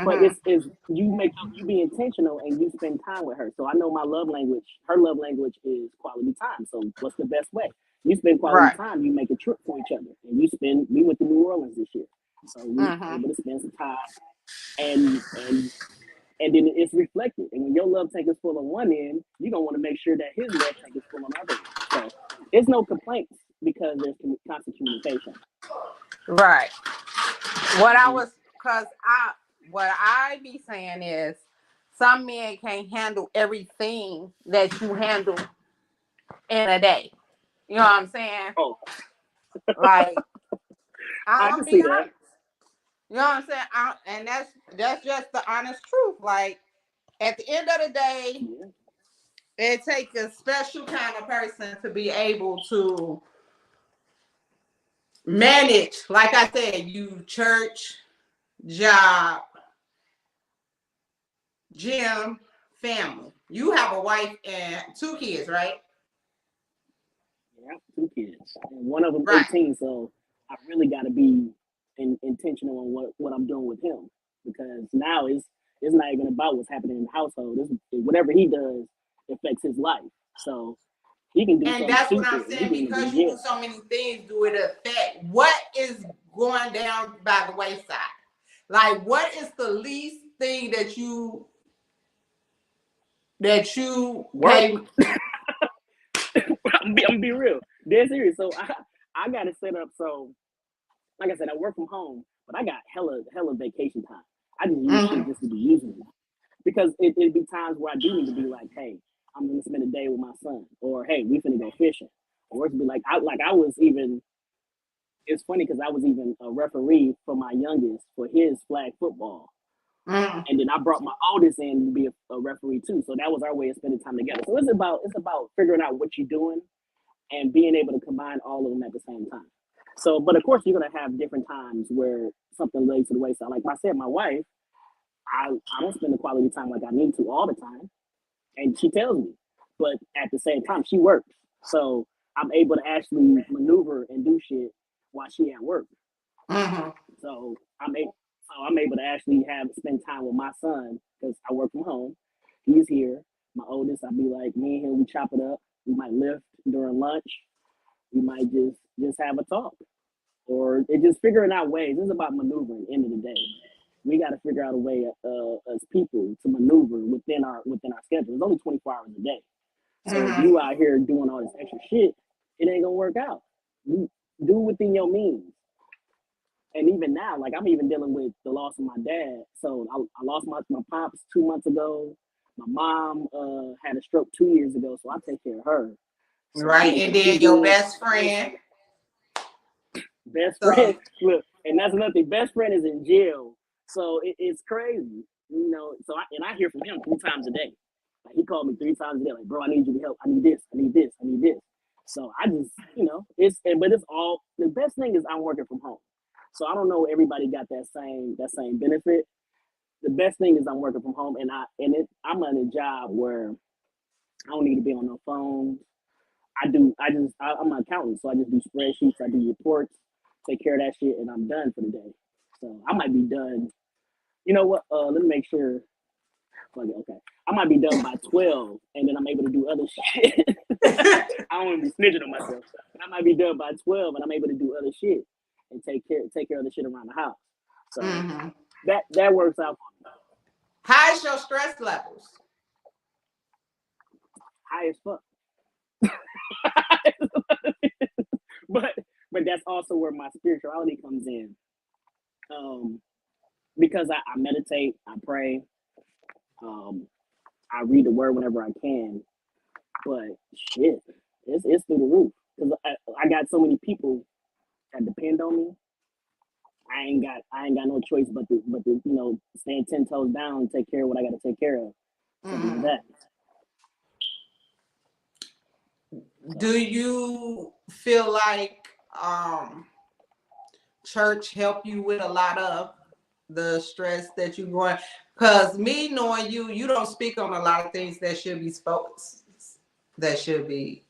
But Hmm. it's you be intentional and you spend time with her. So I know my love language, her love language is quality time. So what's the best way? You spend quality Right. time, you make a trip for each other. And we went to New Orleans this year. So we Hmm. able to spend some time and then it's reflected. And when your love tank is full on one end, you're gonna want to make sure that his love tank is full on the other end. So there's no complaints because there's constant communication. Right. What I Mm-hmm. was, cause what I be saying is, some men can't handle everything that you handle in a day. You know what I'm saying? Oh, Like, I I'm can gonna see be that. honest. You know what I'm saying? And that's just the honest truth. Like, at the end of the day, Yeah. it takes a special kind of person to be able to manage, like I said, you church, job, gym, family. You have a wife and 2 kids, right? Yeah, 2 kids, and one of them Right. 18. So I really got to be intentional on what I'm doing with him because now it's not even about what's happening in the household. It's whatever he does affects his life. So he can do And something that's what I'm stupid and he saying. can end up in Because you do jail. so many things, do it affect what is going down by the wayside? Like, what is the least thing that you Work. pay? I'm gonna be real. Dead serious. So I got it set up so like I said, I work from home, but I got hella vacation time. I just use shit Mhm. just to be using it. Because it'd be times where I do need to be like, hey, I'm gonna spend a day with my son, or hey, we finna go fishing, or it'd be like I was even. It's funny because I was even a referee for my youngest for his flag football, Mhm. and then I brought my oldest in to be a referee too. So that was our way of spending time together. So it's about figuring out what you're doing and being able to combine all of them at the same time. So, but of course, you're gonna have different times where something lays to the wayside. Like I said, my wife, I don't spend the quality time like I need to all the time and she tells me. But at the same time, she works, so I'm able to actually maneuver and do shit while she at work. Mhm. So I'm able to actually have spend time with my son because I work from home. He's here. My oldest, I'd be like, me and him, we chop it up. We might lift during lunch. We might just have a talk, or it just figuring out ways. This is about maneuvering. End of the day, we got to figure out a way as people to maneuver within our schedule. It's only 24 hours a day. So if Mhm. you out here doing all this extra shit, it ain't gonna work out. You do within your means. And even now, like I'm even dealing with the loss of my dad. So I lost my pops 2 months ago. My mom had a stroke 2 years ago, so I take care of her. So she Right. And making then she your good. best friend. Best friend, So look, and that's another thing. Best friend is in jail, so it's crazy, you know. So I hear from him 3 times a day. Like he called me 3 times a day. Like, bro, I need you to help. I need this. I need this. I need this. So I just, but it's all the best thing is I'm working from home. So I don't know everybody got that same benefit. The best thing is I'm working from home, and I'm on a job where I don't need to be on no phone. I'm an accountant, so I just do spreadsheets, I do reports, take care of that shit, and I'm done for the day. So I might be done. You know what? Let me make sure. Okay, I might be done by 12, and then I'm able to do other shit. I don't want to be snitching on myself, but I might be done by 12, and I'm able to do other shit and take care of the shit around the house. So that works out for me. How's your stress levels? High as fuck. but that's also where my spirituality comes in. Because I meditate, I pray, I read the word whenever I can. But shit, it's through the roof because I got so many people that depend on me. I ain't got no choice but to stand 10 toes down and take care of what I got to take care of. Something like that. Do you feel like church help you with a lot of the stress that you're going? Because me knowing you don't speak on a lot of things that should be spoken,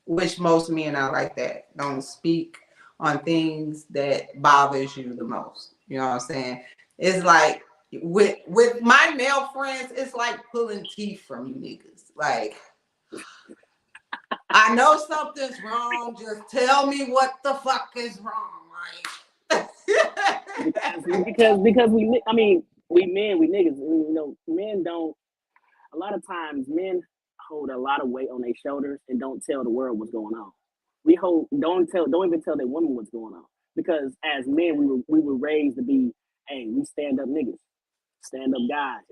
which most men are like that, don't speak on things that bothers you the most. You know what I'm saying? It's like with my male friends, it's like pulling teeth from you niggas. Like, I know something's wrong. Just tell me what the fuck is wrong. Like, because we niggas, men don't. A lot of times, men hold a lot of weight on their shoulders and don't tell the world what's going on. Don't even tell their woman what's going on, because as men we were raised to be, hey, we stand up niggas, stand up guys.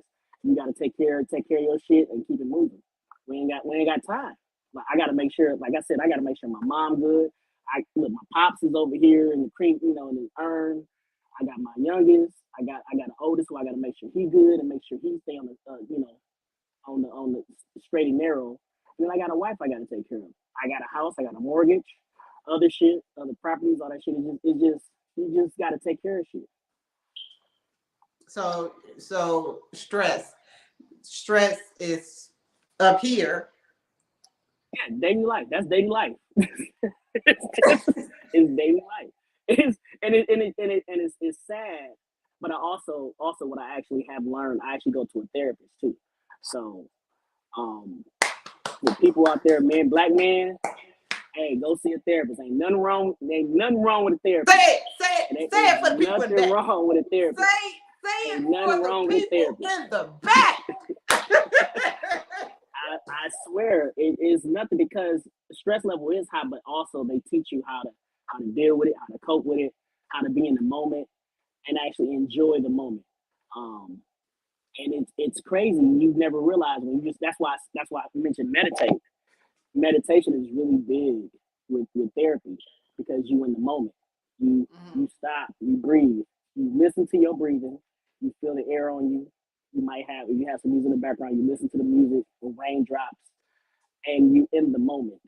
You got to take care of your shit and keep it moving. We ain't got time. Like, I got to make sure, like I said, I got to make sure my mom good. My pops is over here in the creek, in the urn. I got my youngest. I got the oldest, who I got to make sure he good and make sure he stay on the on the straight and narrow. And then I got a wife I got to take care of. I got a house. I got a mortgage, other shit, other properties, all that shit. You just got to take care of shit. So stress is up here. Yeah, daily life. That's daily life. It's daily life. It's sad. But I also what I actually have learned, I actually go to a therapist too. So with people out there, black men, hey, go see a therapist. Ain't nothing wrong with a therapist. Say it for the people in the back. Nothing wrong with a therapist. Say it for the people in the back. I swear it is nothing, because stress level is high, but also they teach you how to deal with it, how to cope with it, how to be in the moment and actually enjoy the moment. And it's crazy. You've never realized when you just that's why I mentioned meditate. Meditation is really big with therapy, because you in the moment. You stop, you breathe, you listen to your breathing, you feel the air on you. If you have some music in the background, you listen to the music, the raindrops, and you in the moment.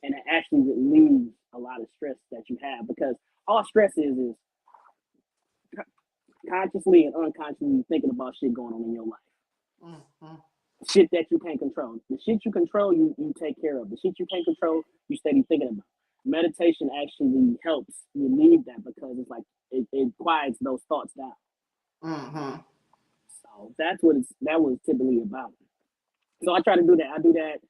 And it actually relieves a lot of stress that you have, because all stress is consciously and unconsciously thinking about shit going on in your life. Shit that you can't control. The shit you control, you take care of. The shit you can't control, you steady thinking about. Meditation actually helps relieve that, because it's like it quiets those thoughts down. So that was typically about. So I try to do that. I do that,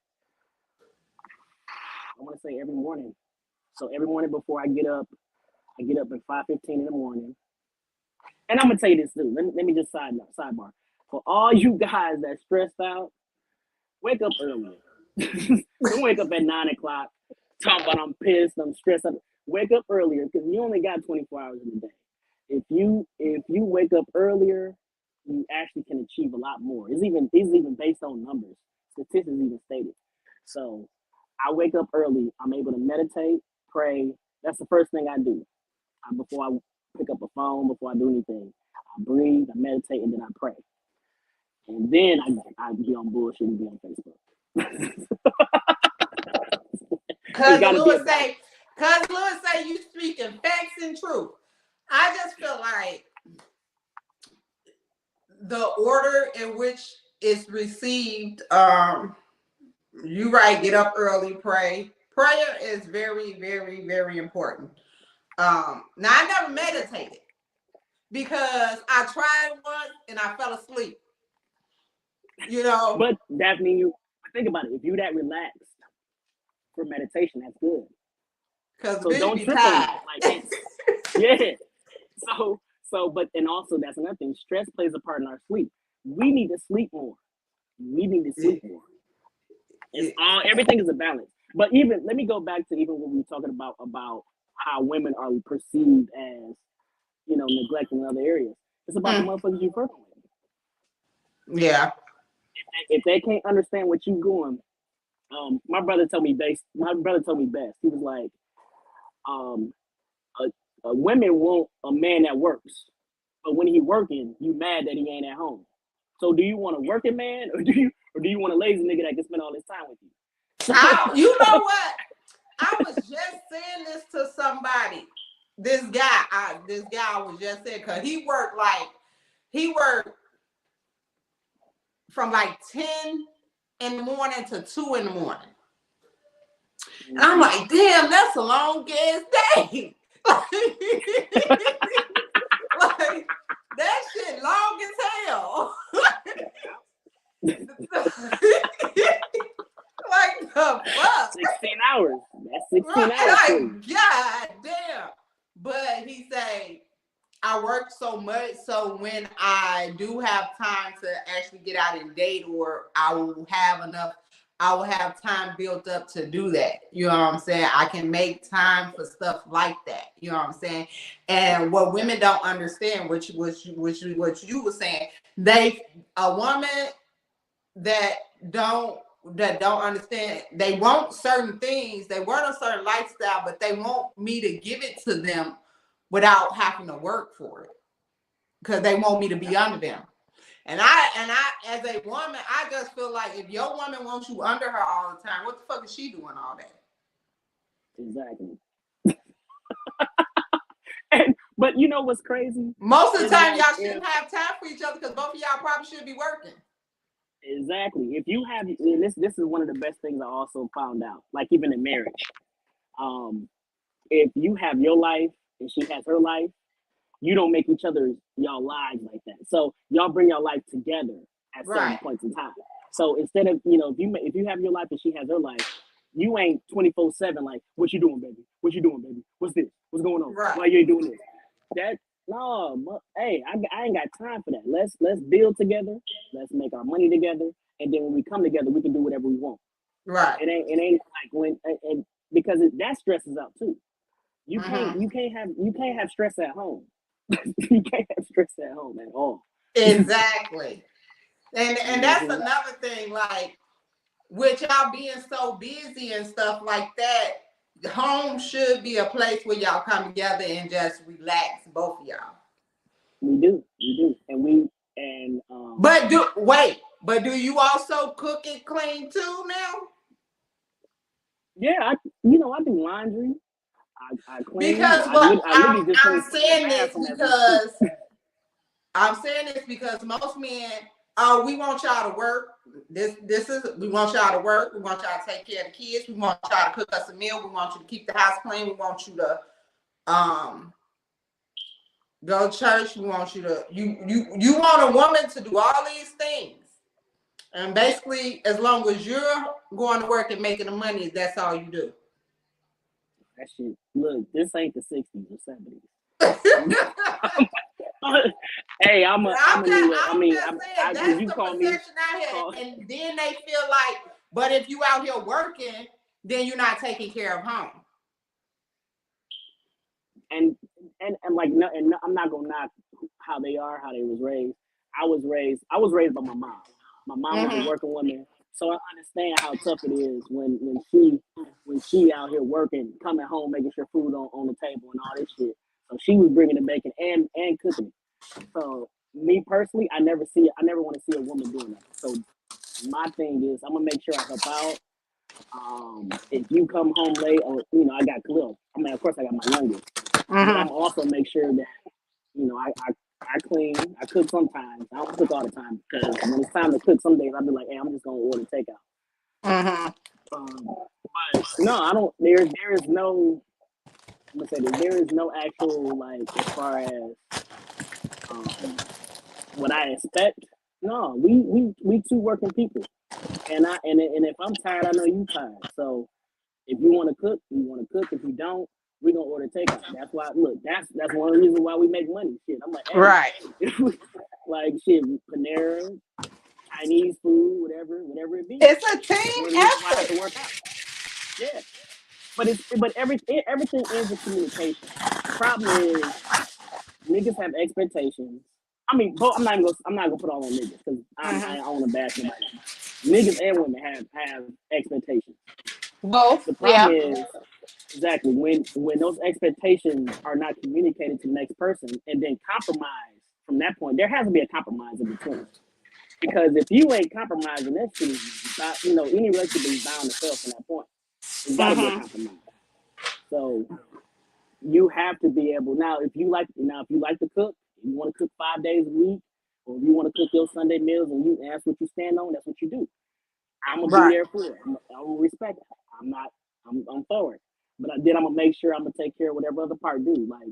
I want to say, every morning. So every morning before I get up at 5:15 in the morning. And I'm gonna tell you this too. Let me just sidebar. For all you guys that stressed out, wake up earlier. Don't wake up at 9 o'clock talking about I'm pissed, I'm stressed out. Wake up earlier, because you only got 24 hours in the day. If you wake up earlier, you actually can achieve a lot more. It's even based on numbers. Statistics even stated. So I wake up early. I'm able to meditate, pray. That's the first thing I do. Before I pick up a phone, before I do anything, I breathe, I meditate, and then I pray. And then I be on bullshit and be on Facebook. Cousin gotta be Lewis a balance. say you speaking facts and truth. I just feel like the order in which it's received, you right, get up early, pray. Prayer is very, very, very important. Now I never meditated because I tried once and I fell asleep. You know, But Daphne, you think about it. If you that relaxed for meditation, that's good. because So bitch don't be trip on tired. that. Like, yeah. But and also that's another thing. Stress plays a part in our sleep. We need to sleep more. It's all everything is a balance. But even let me go back to even when we were talking about how women are perceived as, neglected in other areas. It's about the motherfuckers you fucking with. Yeah. If they can't understand what you doing, my brother told me best. He was like, women want a man that works, but when he working, you mad that he ain't at home. So do you want a working man, or do you want a lazy nigga that can spend all his time with you? You know what? I was just saying this to somebody. This guy I was just saying, because he worked from like 10 in the morning to 2 in the morning. And I'm like, damn, that's a long ass day. Like, that shit long as hell. Like the fuck? 16 hours. That's 16 Right, hours for you. like, God damn. But he say, I work so much, so when I do have time to actually get out and date, or I will have time built up to do that. You know what I'm saying? I can make time for stuff like that. You know what I'm saying? And what women don't understand, which you were saying, a woman that don't understand, they want certain things, they want a certain lifestyle, but they want me to give it to them without having to work for it, because they want me to be under them. And I, as a woman, I just feel like if your woman wants you under her all the time, what the fuck is she doing all day? Exactly. But you know what's crazy? Most of the time, y'all shouldn't have time for each other because both of y'all probably should be working. Exactly. If you have, and this is one of the best things I also found out, like even in marriage. If you have your life and she has her life, you don't make each other y'all lives like that. So y'all bring your life together at certain points in time. So instead of, if you have your life and she has her life, you ain't 24/7 like, what you doing, baby? What you doing, baby? What's this? What's going on? Right. Why you ain't doing this? Hey, I ain't got time for that. Let's build together. Let's make our money together, and then when we come together, we can do whatever we want. Right. It ain't like when and because that stresses out too. You can't have stress at home. You can't have stress at home at all. Exactly. And that's another thing, like, with y'all being so busy and stuff like that, home should be a place where y'all come together and just relax, both of y'all. We do. But do you also cook and clean too now? Yeah, I do laundry. I clean. Because I'm saying this because most men, we want y'all to work. We want y'all to work. We want y'all to take care of the kids. We want y'all to cook us a meal. We want you to keep the house clean. We want you to go to church. We want you to you want a woman to do all these things. And basically, as long as you're going to work and making the money, that's all you do. That shit. Look, this ain't the 60s or 70s. Hey, that's the perception I had. And then they feel like, but if you out here working, then you're not taking care of home. And like, no, and I'm not gonna knock how they was raised. I was raised by my mom. My mom was a working woman, so I understand how tough it is when she out here working, coming home, making sure food on the table and all this shit. So she was bringing the bacon and cooking. So me personally, I never want to see a woman doing that. So my thing is, I'm gonna make sure I help out. If you come home late, or I got Khalil. I mean, of course, I got my youngest, but I'm also make sure that I clean. I cook sometimes. I don't cook all the time because when it's time to cook, some days I'll be like, hey, I'm just gonna order takeout. But no, I don't. There is no. I'm gonna say this. There is no actual like as far as what I expect. No, we two working people, and if I'm tired, I know you tired. So if you want to cook, you want to cook. If you don't, we gonna order takeout. That's why. Look, that's one of the reasons why we make money. Shit, I'm like, hey, Right. like shit, Panera, Chinese food, whatever it be. It's a That's one team of the reasons why I have effort. to work out. Yeah, but everything ends in communication. The problem is niggas have expectations. I mean, I'm not gonna put all on niggas because I own a bash nobody. Niggas and women have expectations. Both. The problem Yeah. is exactly when those expectations are not communicated to the next person and then compromise from that point. There has to be a compromise in between. Because if you ain't compromising, that shit is any relationship is bound to fail from that point. There's got to be a compromise. So you have to be able if you like to cook, you want to cook 5 days a week, or if you want to cook your Sunday meals and that's what you stand on, that's what you do. I'm gonna be Right. there for it. I'm gonna respect it. I'm for it. But then I'm gonna make sure I'm gonna take care of whatever other part do. Like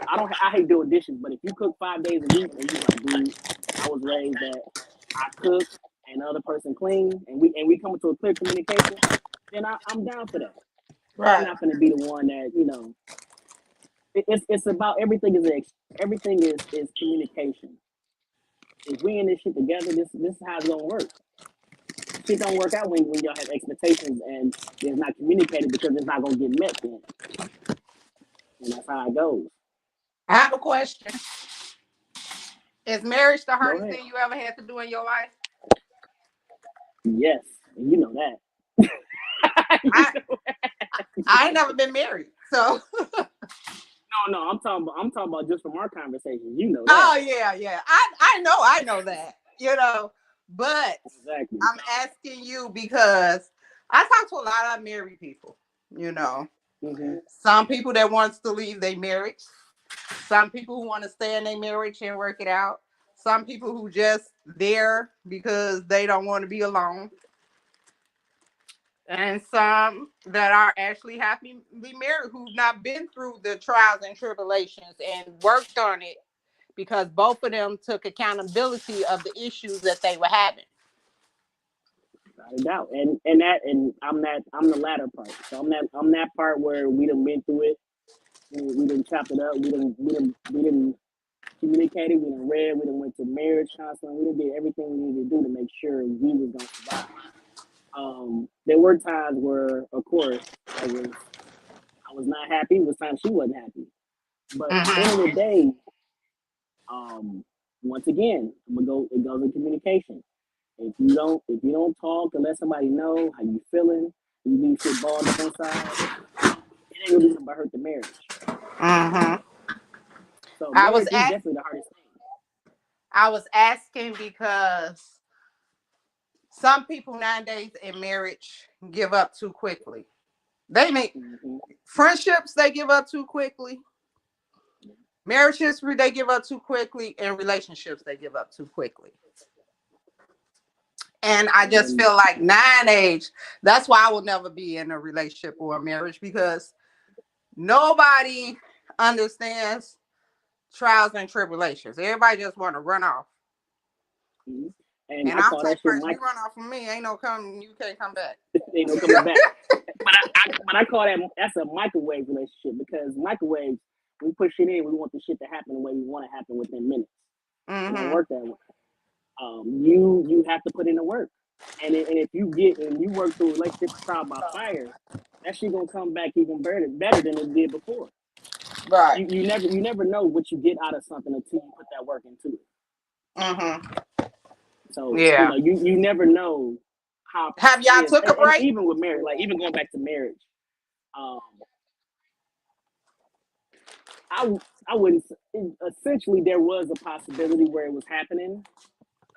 I hate doing dishes, but if you cook 5 days a week and you like, dude, I was raised that I cook and the other person clean, and we come to a clear communication, then I'm down for that. I'm Right. not gonna be the one that it's about everything is communication. If we in this shit together, this is how it's gonna work. Shit don't work out when y'all have expectations and it's not communicated because it's not gonna get met then. And that's how it goes. I have a question. Is marriage the Go hardest ahead. thing you ever had to do in your life? Yes, and you know that. I I ain't never been married, so. No, I'm talking about just from our conversation. You know that Oh yeah, yeah. I know that. But exactly. I'm asking you because I talk to a lot of married people. You know, Mm-hmm. some people that wants to leave their marriage, some people who want to stay in their marriage and work it out, some people who just there because they don't want to be alone, and some that are actually happy to be married who've not been through the trials and tribulations and worked on it because both of them took accountability of the issues that they were having. Without a doubt. And I'm the latter part. So I'm that part where we done been through it. We done chopped it up. We done communicated. We done read. We done went to marriage counseling. We done did everything we needed to do to make sure we was gonna survive. There were times where, of course, I was not happy. There was times she wasn't happy. But end of the day, once again, it goes in communication. If you don't talk and let somebody know how you feeling, you leave shit balled up inside, it ain't gonna do nothing but hurt the marriage. Mm-hmm. So I was marriage is ask, definitely the hardest thing. I was asking because some people nowadays in marriage give up too quickly. They make Mm-hmm. friendships they give up too quickly. Marriage history they give up too quickly, and relationships they give up too quickly. And I just And feel like nine age. That's why I will never be in a relationship or a marriage because nobody understands trials and tribulations. Everybody just want to run off. mm-hmm. And And I I'm call the type that of shit person you run off from me, ain't no coming, you can't come back. ain't no coming back. But I call that's a microwave relationship because microwaves we push it in, we want the shit to happen the way we want it to happen within minutes. It don't Mm-hmm. work that way. You have to put in the work. And if you work through a relationship trial by fire, that shit gonna come back even better than it did before. Right. You never know what you get out of something until you put that work into it. Mm-hmm. So Yeah. you never know how a Have person y'all is, took a and break? even with marriage, like even going back to marriage, um, I I wouldn't. Essentially, there was a possibility where it was happening.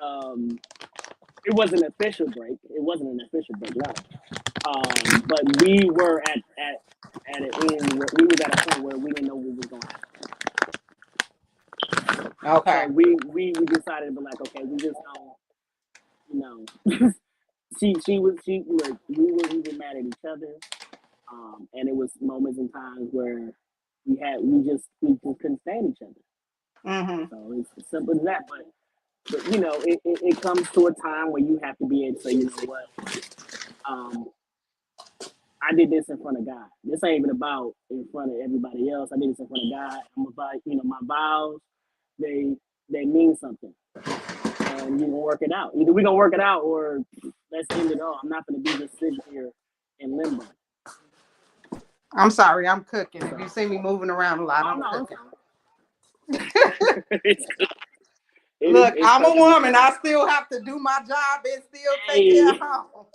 Um, It wasn't an official break. It wasn't an official break, no. But we were at an end where we was at a point where we didn't know what was going to happen. Okay. So we decided to be like, okay, we just don't, you know. she look, we were mad at each other, and it was moments and times where we just couldn't stand each other. Mm-hmm. So it's as simple as that. But you know, it comes to a time where you have to be able to say, you know what, I did this in front of God. This ain't even about in front of everybody else. I did this in front of God. I'm about, you know, my vows, they mean something, and you gonna work it out. Either we gonna work it out, or let's end it all. I'm not gonna be just sitting here in limbo. I'm sorry, I'm cooking. If you see me moving around a lot, I'm cooking. It's Look, I'm a woman. fine. I still have to do my job and still take care of home.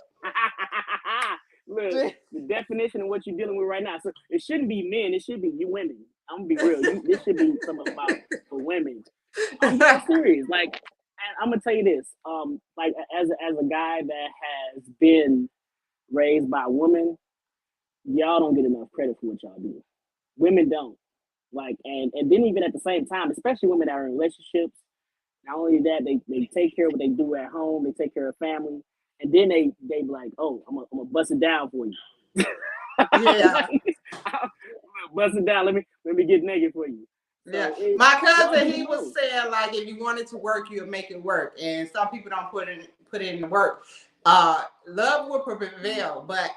Look, the definition of what you're dealing with right now. So it shouldn't be men. It should be you women. I'm gonna be real. This should be something about for women. I'm dead serious. Like, and I'm gonna tell you this. Like as a guy that has been raised by a woman, y'all don't get enough credit for what y'all do. Women don't. Like, and then even at the same time, especially women that are in relationships. Not only that, they take care of what they do at home. They take care of family, and then they be like, "Oh, I'm gonna bust it down for you." Yeah. I'm bust it down. Let me get naked for you. So Yeah. My cousin, he was saying like if you wanted to work, you would make it work. And some people don't put in the work. Love will prevail. But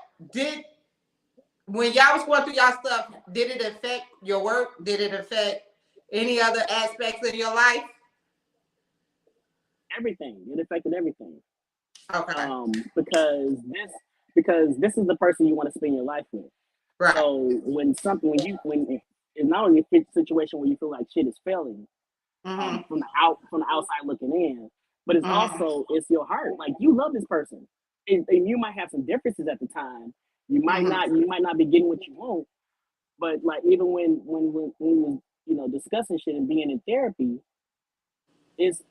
when y'all was going through y'all stuff, did it affect your work? Did it affect any other aspects of your life? Everything. It affected everything. Okay. Because this is the person you want to spend your life with. Right. So when it's not only a situation where you feel like shit is failing, from the outside looking in, but it's also it's your heart. Like you love this person, and you might have some differences at the time. You might not be getting what you want, but like even when you know discussing shit and being in therapy, it's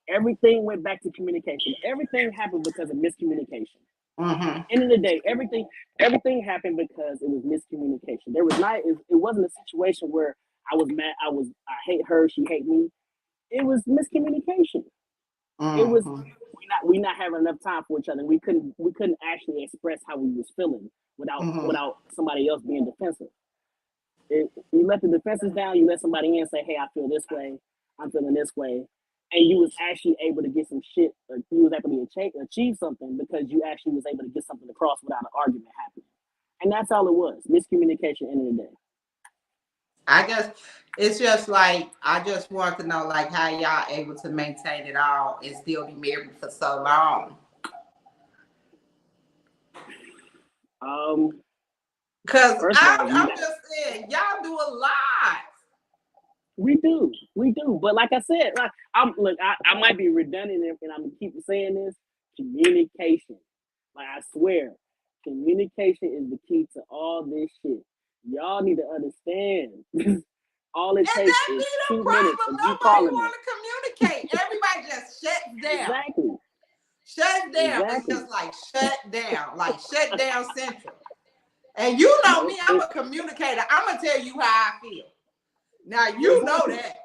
everything went back to communication. Everything happened because of miscommunication. End of the day, everything happened because it was miscommunication. It wasn't a situation where I was mad. I hate her. She hate me. It was miscommunication. It was we not having enough time for each other. We couldn't actually express how we was feeling without somebody else being defensive. You let the defenses down. You let somebody in and say, "Hey, I feel this way. I'm feeling this way," and you was actually able to get some shit. Or you was able to achieve something because you actually was able to get something across without an argument happening. And that's all it was. Miscommunication. End of the day. I guess it's just like I just want to know like how y'all able to maintain it all and still be married for so long. Cause I'm just saying y'all do a lot. We do, but like I said, like I might be redundant and I'm gonna keep saying this. Communication, like I swear, communication is the key to all this shit. Y'all need to understand. All it takes is 2 minutes of you calling me. Nobody want to communicate. Everybody just shuts down. Exactly. Shut down. Exactly. It's just like shut down central. And you know me, I'm a communicator. I'm gonna tell you how I feel. Now you know that.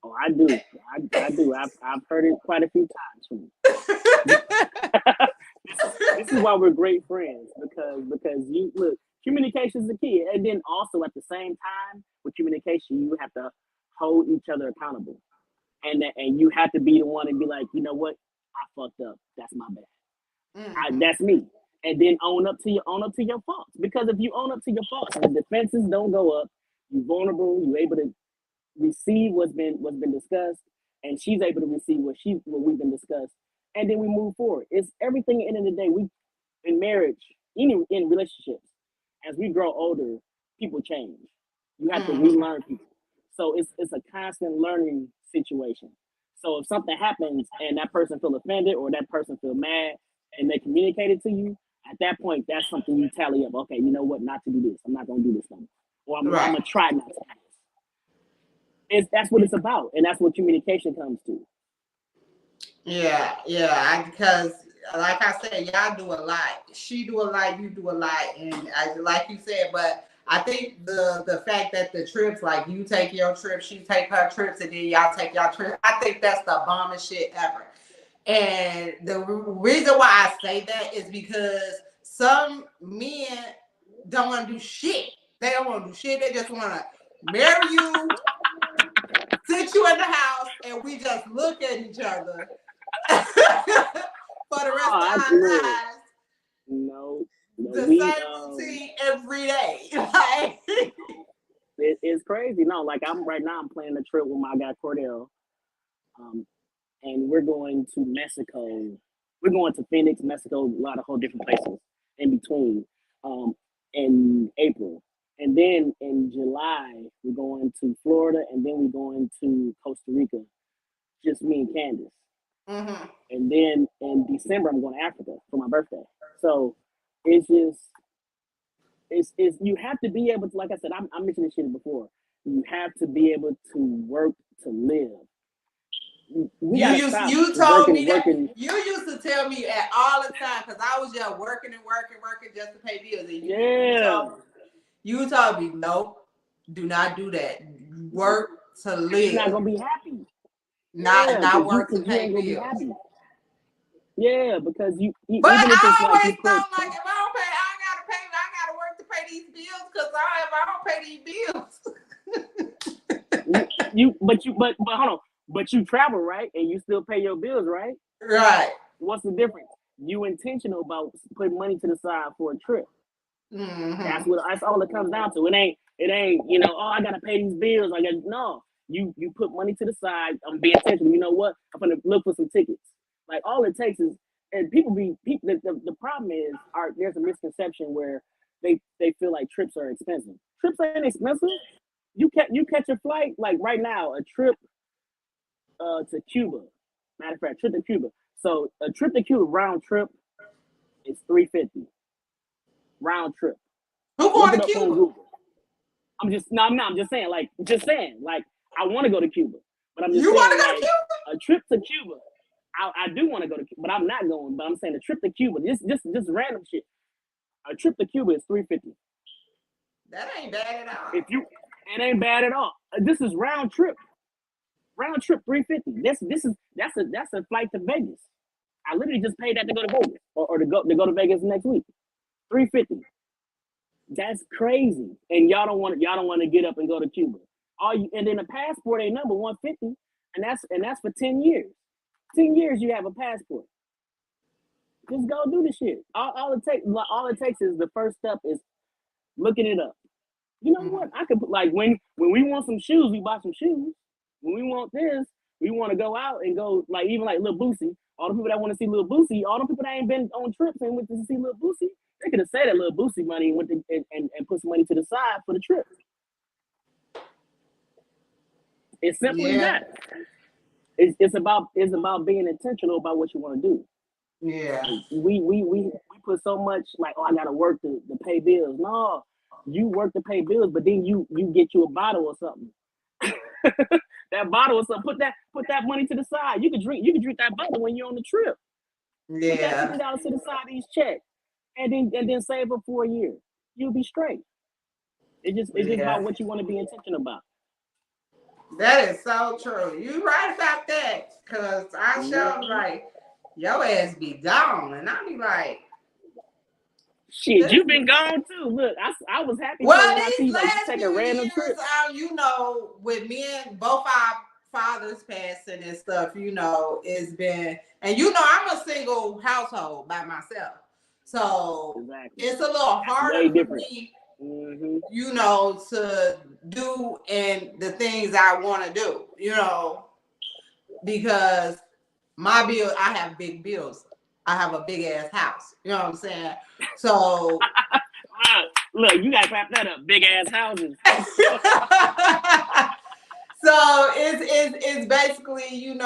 Oh, I do. I do. I've heard it quite a few times from you. This is why we're great friends because you look. Communication is the key, and then also at the same time with communication, you have to hold each other accountable, and you have to be the one and be like, you know what, I fucked up. That's my bad. That's me. And then own up to your faults. Because if you own up to your faults, the defenses don't go up. You're vulnerable. You're able to receive what's been discussed, and she's able to receive what we've been discussed, and then we move forward. It's everything. At the end of the day, we in marriage, in relationships, as we grow older, people change. You have to relearn people. So it's a constant learning situation. So if something happens and that person feel offended or that person feel mad and they communicate it to you, at that point, that's something you tally up. Okay, you know what? Not to do this. I'm not going to do this no more. Or I'm going to try not to do this. That's what it's about. And that's what communication comes to. Because like I said, y'all do a lot. She do a lot, you do a lot, and like you said, but I think the fact that the trips, like you take your trip, she take her trips, and then y'all take y'all trips. I think that's the bombest shit ever. And the reason why I say that is because some men don't want to do shit. They don't want to do shit. They just want to marry you, sit you in the house, and we just look at each other for the rest Oh, of I our look. lives. No, no, The we same routine every day. Like, it's crazy. No, like I'm right now. I'm planning a trip with my guy Cordell, um, and we're going to Mexico. We're going to Phoenix, Mexico, a lot of whole different places in between. Um, in April, and then in July we're going to Florida, and then we're going to Costa Rica. Just me and Candace. mm-hmm. And then in December I'm going to Africa for my birthday. So it's just it's you have to be able to, like I said, I mentioned this shit before. You have to be able to work to live. We gotta stop You told working, me that working. you used to tell me at all the time because I was just working and working, working just to pay bills. And Yeah, you told me no, do not do that. Work to because you're not live, gonna be happy. not Yeah, not work to because you pay ain't gonna be bills. happy. Yeah, because But even if it's I like you always put thought like if I don't pay, I gotta work to pay these bills because if I don't pay these bills. but hold on, but you travel, right, and you still pay your bills, right? Right. What's the difference? You intentional about putting money to the side for a trip. Mm-hmm. That's all it comes down to. It ain't oh, I gotta pay these bills. I got no. You put money to the side. I'm being intentional. You know what? I'm gonna look for some tickets. Like all it takes is, and people. The problem is, there's a misconception where they feel like trips are expensive. Trips ain't expensive. You catch a flight like right now, a trip to Cuba. Matter of fact, trip to Cuba. So a trip to Cuba round trip is $350 round trip. Who Look going it to up on Cuba? Google. I'm just saying, like I want to go to Cuba, but I'm just You want saying to go to like Cuba? a trip to Cuba. I do want to go to Cuba, but I'm not going. But I'm saying a trip to Cuba, just random shit. A trip to Cuba is $350. That ain't bad at all. If you, it ain't bad at all. This is round trip $350. That's a flight to Vegas. I literally just paid that to go to Vegas, or to go to Vegas next week. $350. That's crazy. And y'all don't want to get up and go to Cuba. And then the passport ain't number 150, and that's for 10 years. 10 years you have a passport. Just go do the shit. All it takes is the first step is looking it up. You know Mm-hmm. what? I could put like when we want some shoes, we buy some shoes. When we want this, we want to go out and go like even like Lil Boosie. All the people that want to see Lil Boosie, all the people that ain't been on trips and went to see Lil Boosie, they could have saved that Lil Boosie money and and put some money to the side for the trip. It's simple as Yeah. that. It's about being intentional about what you want to do. Yeah. Like we put so much like, oh, I gotta work to pay bills. No, you work to pay bills, but then you get you a bottle or something. That bottle or something. Put that money to the side. You can drink that bottle when you're on the trip. Put that Yeah. $50 to the side of each check, and then save up for a year. You'll be straight. It's just Yeah. about what you want to be intentional about. That is so true. You right about that. Cause I show Mm-hmm. like your ass be gone. And I be like, Shit, this you've been gone too. Look, I was happy for well, when I see these like you last take a few random years, trip. with me and both our fathers passing and stuff, it's been, and I'm a single household by myself. So Exactly. it's a little That's way harder for different. me, Mm-hmm. to do and the things I want to do, because my bill, I have big bills. I have a big ass house. You know what I'm saying? So Look, you gotta clap that up. Big ass houses. so it's basically,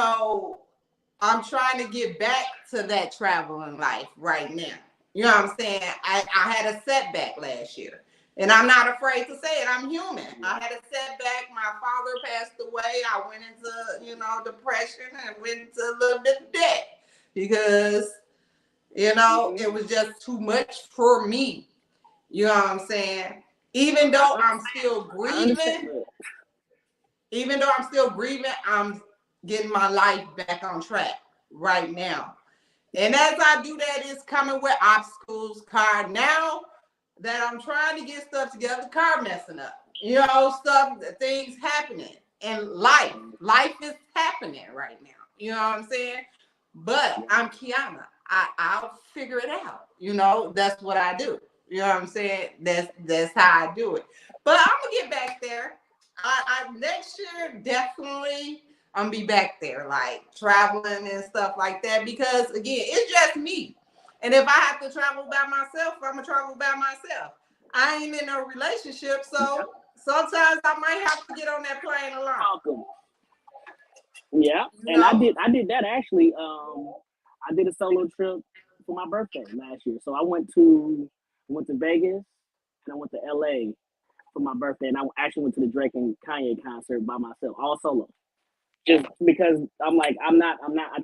I'm trying to get back to that traveling life right now. You know what I'm saying? I had a setback last year. And I'm not afraid to say it. I'm human. I had a setback. My father passed away. I went into, depression and went into a little bit of debt because, it was just too much for me. You know what I'm saying? Even though I'm still grieving, I'm getting my life back on track right now. And as I do that, it's coming with obstacles, car. Now that I'm trying to get stuff together, the car messing up. Things happening. And life is happening right now. You know what I'm saying? But I'm Kianna. I'll figure it out. That's what I do. You know what I'm saying? That's how I do it. But I'm gonna get back there. I next year definitely I'm gonna be back there, like traveling and stuff like that. Because again, it's just me. And if I have to travel by myself, I'm gonna travel by myself. I ain't in a relationship, so sometimes I might have to get on that plane alone. Welcome. Yeah, and I did that actually. I did a solo trip for my birthday last year. So I went to Vegas and I went to LA for my birthday, and I actually went to the Drake and Kanye concert by myself, all solo. Just because I'm like, I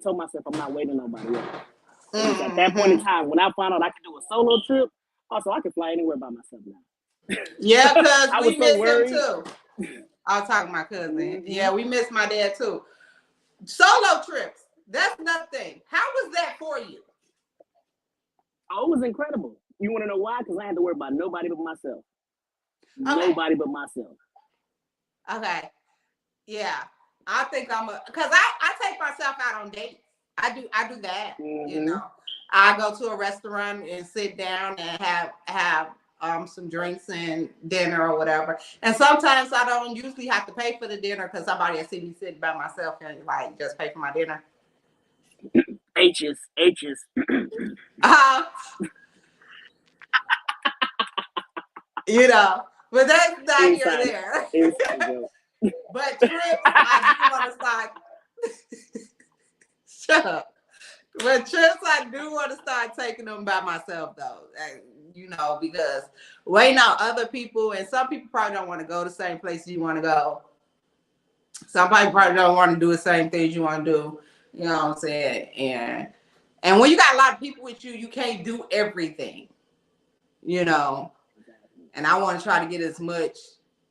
told myself I'm not waiting on nobody else. At that point in time, when I found out I could do a solo trip, also I could fly anywhere by myself now. Yeah, because we miss him too. I was talking to my cousin. Mm-hmm. Yeah, we miss my dad too. Solo trips, that's nothing. How was that for you? Oh, it was incredible. You want to know why? Because I had to worry about nobody but myself. Okay. Nobody but myself. Okay. Yeah. I think because I take myself out on dates. I do that. Mm-hmm. I go to a restaurant and sit down and have some drinks and dinner or whatever. And sometimes I don't usually have to pay for the dinner because somebody will see me sitting by myself and like just pay for my dinner. H's. But that's not here or there. But trips, I do want to start. Shut up. But trips, I do want to start taking them by myself, though. Because waiting on other people, and some people probably don't want to go the same places you want to go. Somebody probably don't want to do the same things you want to do. You know what I'm saying? And when you got a lot of people with you, you can't do everything. And I want to try to get as much.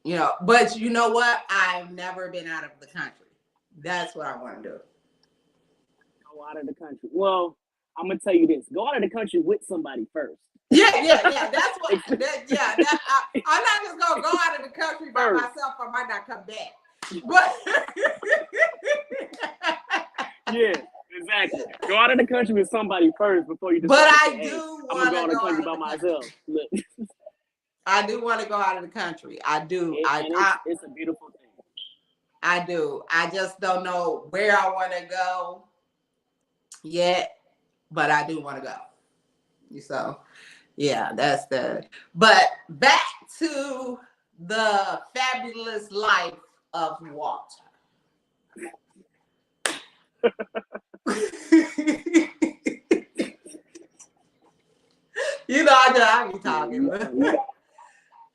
But you know what? I've never been out of the country. That's what I want to do. Go out of the country. Well, I'm gonna tell you this: go out of the country with somebody first. Yeah. That's what. I'm not just gonna go out of the country by myself. I might not come back. But yeah, exactly. Go out of the country with somebody first before you decide. But I do want to go out of the country by myself. I do want to go out of the country. I do. It's a beautiful thing. I do. I just don't know where I want to go yet, but I do want to go. So, yeah, that's the. But back to the fabulous life of Walter. I be talking.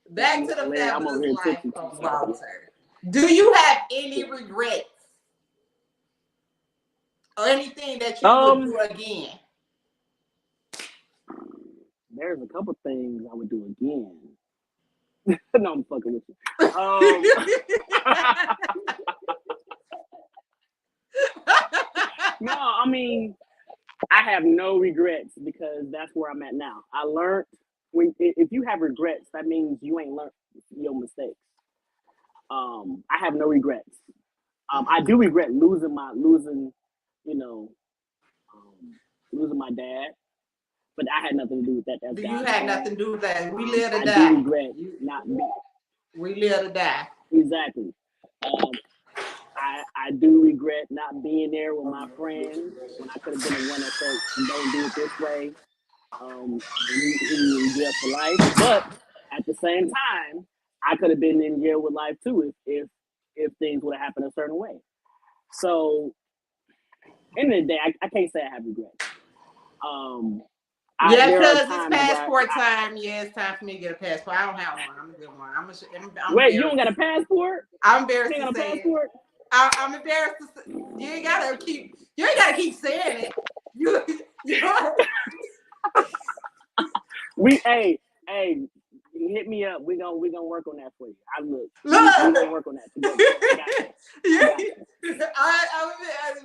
Back to the fabulous life of Walter. Do you have any regrets or anything that you would do again? There's a couple things I would do again. No, I'm fucking with you. No, I mean, I have no regrets because that's where I'm at now. I learned if you have regrets, that means you ain't learned your mistakes. I have no regrets. I do regret losing my dad, but I had nothing to do with that. You had nothing to do with that. We live to die. I do regret not being. We live to die. Exactly. I do regret not being there with my friends when I could have been the one that said, "Don't do it this way." He in jail for life, but at the same time, I could have been in jail with life too if things would have happened a certain way. So, end of the day, I can't say I have regrets. Yeah, there are because it's times where passport time. Yeah, it's time for me to get a passport. I don't have one. I'm a good one. I'm wait, you don't embarrassed. got a passport? I'm You embarrassed ain't to got a say it. passport? I'm embarrassed to say. You ain't gotta keep saying it. You Hey, hit me up. We gonna work on that for you. We gonna look. work on that together. I got you.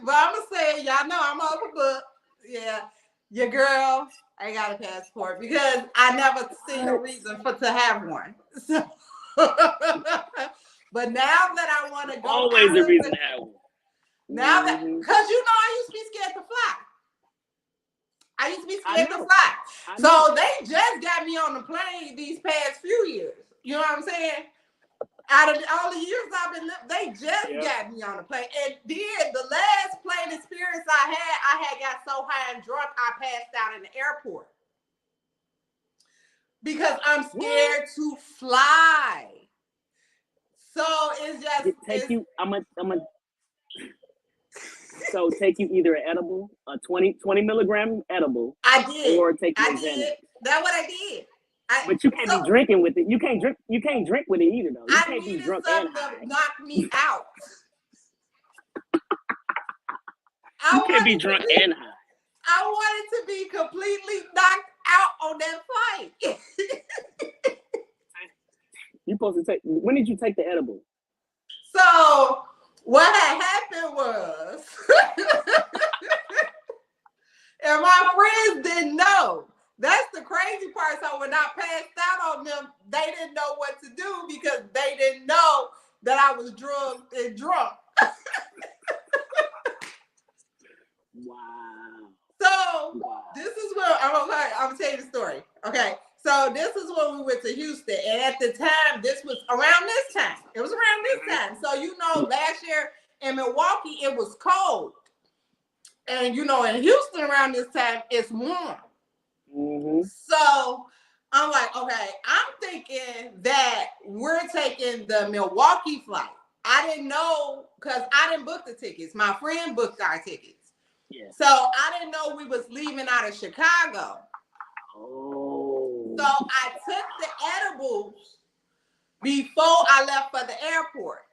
But I'm gonna say, y'all know I'm off a book. Yeah, your girl ain't got a passport because I never seen a reason to have one. So, but now that I want to go Always out a of reason the, to have one. now that Mhm. because I used to be scared to fly. I used to be I scared to know. fly. I know. So they just got me on the plane these past few years. You know what I'm saying? Out of all the years I've been living, they just Yep. got me on the plane. And then the last plane experience I had got so high and drunk, I passed out in the airport. Because I'm scared to fly. So it's just Take you. I'm a. So take you either an edible, a 20 milligram edible, I did. or take you I a did. Xanax. That's what I did. But you can't be drinking with it. You can't drink. You can't drink with it either, though. You I can't be needed drunk and something high. to knock me out. You can't be drunk and high. I wanted to be completely knocked out on that flight. You supposed to take. When did you take the edible? So what had happened was, and my friends didn't know. That's the crazy part. So when I passed out on them, they didn't know what to do because they didn't know that I was drugged and drunk. Wow. So this is where I'm gonna tell you the story. Okay. So this is when we went to Houston. And at the time, this was around this time. It was around this time. So last year in Milwaukee, it was cold. And in Houston around this time, it's warm. Mm-hmm. So I'm like, okay, I'm thinking that we're taking the Milwaukee flight. I didn't know because I didn't book the tickets. My friend booked our tickets. Yeah. So I didn't know we was leaving out of Chicago. Oh. So I took the edibles before I left for the airport.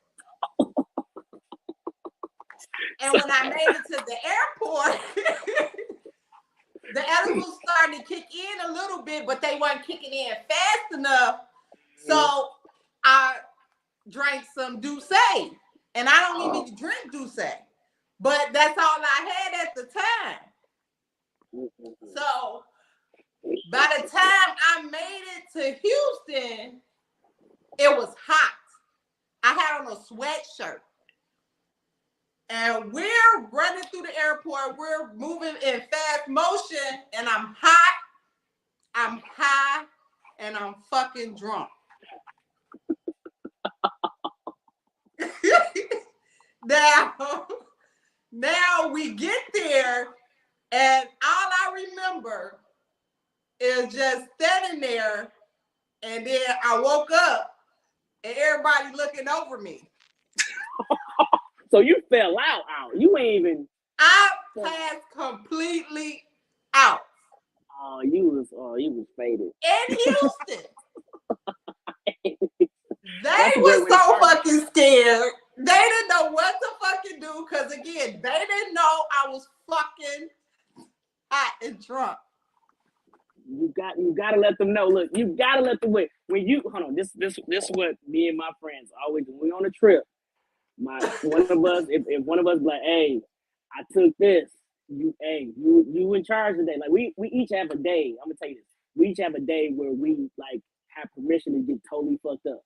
And when I made it to the airport, the edibles started to kick in a little bit, but they weren't kicking in fast enough. So I drank some Douce. And I don't even drink Douce. But that's all I had at the time. So by the time I made it to Houston, it was hot. I had on a sweatshirt. And we're running through the airport. We're moving in fast motion. And I'm hot. I'm high. And I'm fucking drunk. Now we get there. And all I remember is just standing there. And then I woke up. And everybody looking over me. So you fell out. You ain't even. I passed completely out. Oh, you was faded. In Houston. They were so fucking scared. They didn't know what to fucking do because, again, they didn't know I was fucking hot and drunk. You got to let them know. Look, you got to let them wait. When you hold on, this is what me and my friends always do. When we on a trip, one of us, if one of us like, hey, I took this. You in charge today. Like we each have a day. I'm gonna tell you this. We each have a day where we like have permission to get totally fucked up,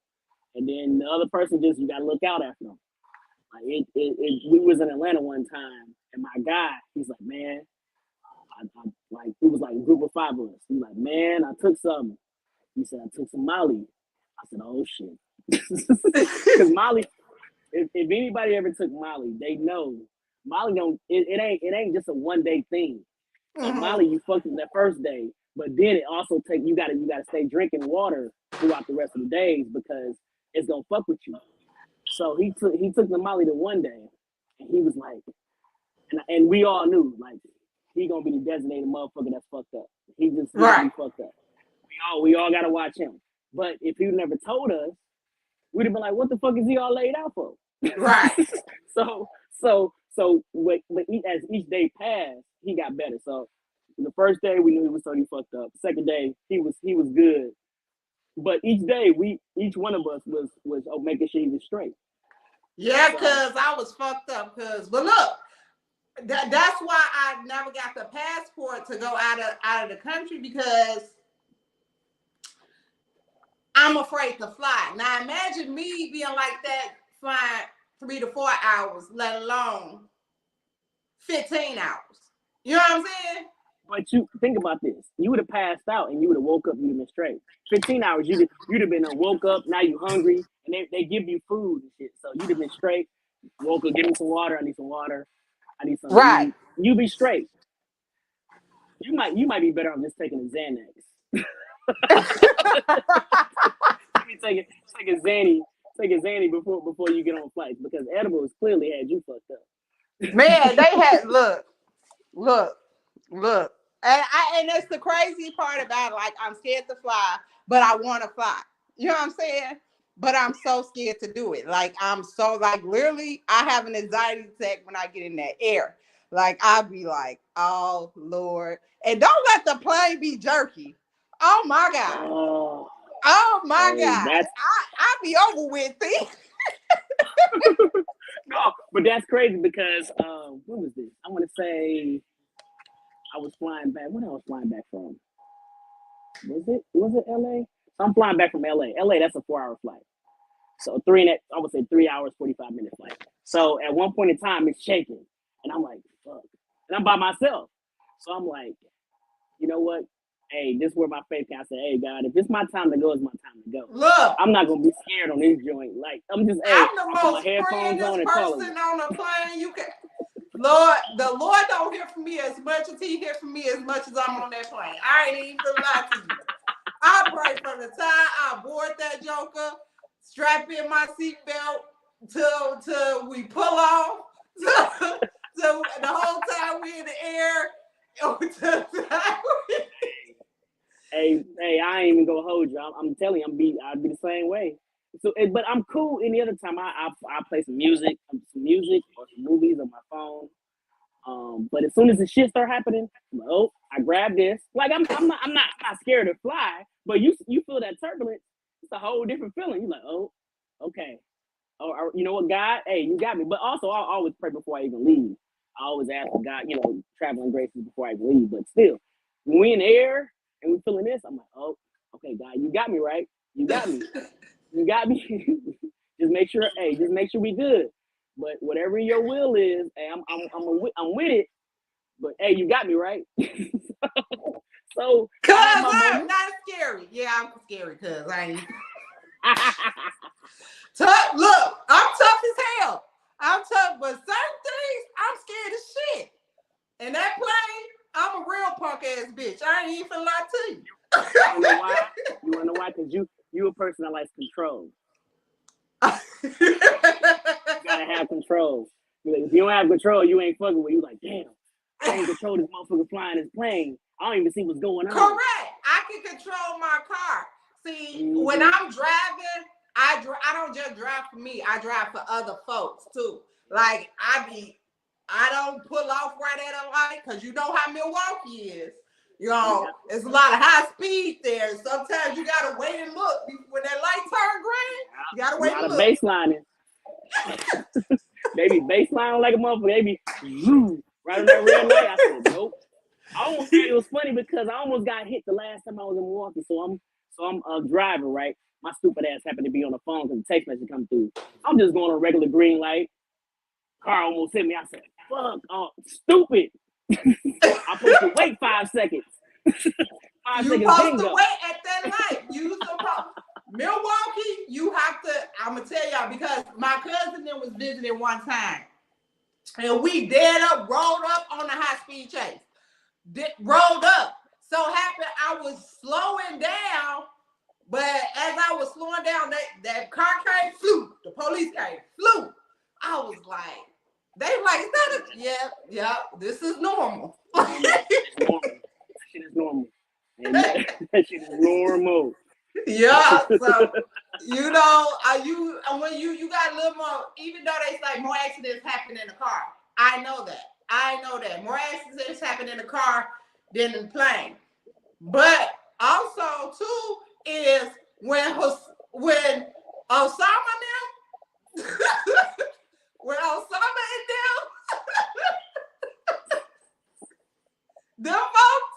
and then the other person just you gotta look out after them. Like we was in Atlanta one time, and my guy, he's like, man, I like it was like a group of 5 of us. He's like, man, I took something. He said I took some Molly. I said, oh shit, because Molly. If anybody ever took Molly, they know Molly don't. It ain't just a one day thing. Like Molly, you fucked it that first day, but then it also you gotta stay drinking water throughout the rest of the days because it's gonna fuck with you. So he took the Molly to one day, and he was like, and we all knew like he gonna be the designated motherfucker that's fucked up. He just Right. fucked up. We all gotta watch him. But if he never told us, we'd have been like, what the fuck is he all laid out for? Right. As each day passed, he got better. So the first day we knew he was totally fucked up. Second day he was good. But each day each one of us was making sure he was straight. Yeah, cause I was fucked up. But look, that's why I never got the passport to go out of the country, because I'm afraid to fly. Now imagine me being like that, flying 3 to 4 hours, let alone 15 hours. You know what I'm saying? But you think about this: you would have passed out and you would have woke up. You'd have been straight. 15 hours, you'd have been woke up. Now you hungry, and they give you food and shit. So you'd have been straight. Woke up, give me some water. I need some water. I need some. Right. You be straight. You might be better off just taking a Xanax. Take a Xanny before you get on flights, because edibles clearly had you fucked up. Man, they had look. And it's the crazy part about it, like, I'm scared to fly, but I want to fly. You know what I'm saying? But I'm so scared to do it. Like, I'm so, like, literally, I have an anxiety attack when I get in that air. Like, I'll be like, oh Lord. And don't let the plane be jerky. Oh my God. Oh my God. I be over with it. No, but that's crazy because what was this? I want to say I was flying back. When I was flying back from? Was it LA? I'm flying back from LA. LA, that's a 4-hour flight. So 3 hours, 45-minute flight. So at one point in time, it's shaking, and I'm like, fuck. And I'm by myself. So I'm like, you know what? Hey, this is where my faith can. I say, hey, God, if it's my time to go, it's my time to go. Look, I'm not gonna be scared on this joint. Like, I'm the most friendliest person on a plane. You can, Lord, the Lord don't hear from me as much as He hears from me as much as I'm on that plane. I ain't even gonna lie to you. I pray from the time I board that joker, strap in my seatbelt till we pull off, to the whole time we in the air. Hey, I ain't even gonna hold you. I'm telling you, I'd be the same way. So, but I'm cool. Any other time, I play some music or some movies on my phone. But as soon as the shit start happening, I'm like, oh, I grab this. Like, I'm not scared to fly, but you feel that turbulence. It's a whole different feeling. You're like, oh, okay. Oh, you know what, God? Hey, you got me. But also, I always pray before I even leave. I always ask for God, traveling graces before I even leave. But still, when we in the air and we feeling this, I'm like, oh, okay, God, you got me, right? You got me. You got me. just make sure we good. But whatever your will is, hey, I'm with it. But hey, you got me, right? So cause I'm not scary. Yeah, I'm scary because I ain't tough. Look, I'm tough as hell. I'm tough, but certain things I'm scared as shit. And that plane, I'm a real punk ass bitch. I ain't even lie to you. You know why? You wanna know why? Because you a person that likes control. You gotta have control. If you don't have control, you ain't fucking with. You like, damn, I can't control this motherfucker flying this plane. I don't even see what's going on. Correct. I can control my car. See, when I'm driving, I don't just drive for me. I drive for other folks too. Like, I don't pull off right at a light, because you know how Milwaukee is. It's a lot of high speed there. Sometimes you gotta wait and look. When that light turn green, you gotta wait and look. A lot of baselining. They be baselining like a motherfucker. They be right on that red light. I said, nope. It was funny because I almost got hit the last time I was in Milwaukee. So I'm a driver, right? My stupid ass happened to be on the phone because the text message come through. I'm just going on a regular green light. Car almost hit me. I said, fuck, stupid. I'm supposed to wait 5 seconds. You're supposed to wait at that light. Milwaukee, you have to, I'm going to tell y'all, because my cousin was visiting one time. And we rolled up on the high-speed chase. Rolled up. So happened I was slowing down, but as I was slowing down, that car came, flew. The police came, flew. I was like, they were like, is that yeah, this is normal. Shit is normal. And that shit is normal. Yeah, so you know, when you got a little more, even though they say more accidents happen in the car, I know that more accidents happen in the car than in the plane. But also too is when Osama now, when Osama and them folks.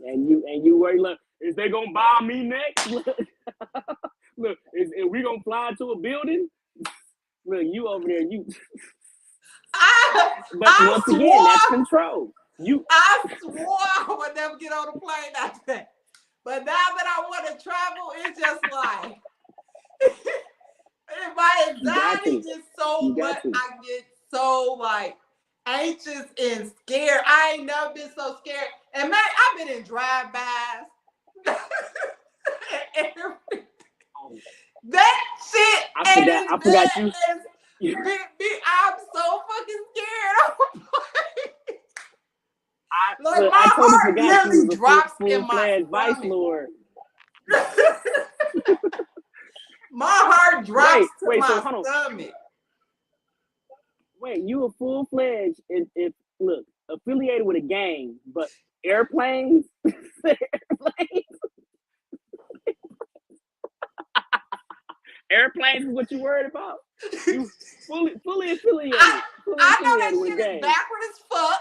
And you worry, look, is they gonna bomb me next? Look, is we gonna fly into a building? Look, you over there, you. But once again, that's control. I swore I would never get on a plane after that. But now that I want to travel, it's just like my anxiety gets so much. I get so like anxious and scared. I ain't never been so scared. And man, I've been in drive-bys. That shit. I forgot you. I'm so fucking scared. Like my I totally heart forgot literally you was drops a in my vice stomach. lord. My heart drops to my so stomach. Wait, you a full-fledged if look, affiliated with a gang, but airplanes? Airplanes is what you worried about? You fully affiliated. I know that shit is backward as fuck.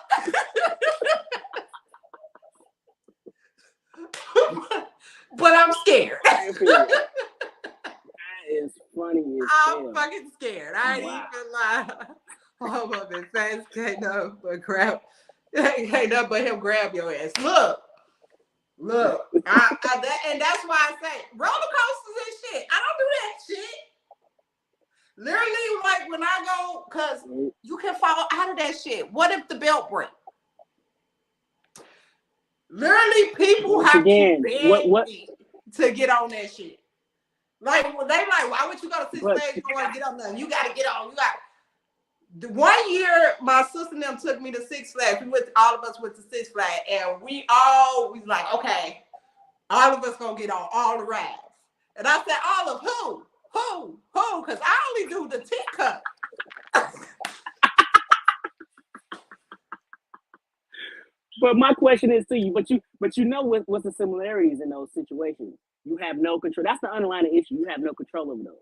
But I'm scared. That is funny as hell. I'm fucking scared. I ain't even lie. Oh my face can't no but grab. Ain't nothing but him grab your ass. Look. And that's why I say roller coasters and shit. I don't do that shit. Literally, like when I go, cause you can fall out of that shit. What if the belt breaks? Literally, people have to beg me to get on that shit. Like they like, why would you go to Six Flags? You don't want to get on nothing. You got to get on. One year, my sister and them took me to Six Flags. All of us went to Six Flags, and we like, okay, all of us gonna get on all the rides. And I said, all of who? Who? Because I only do the teacup. But my question is to you, but you know what's the similarities in those situations? You have no control. That's the underlying issue. You have no control over those.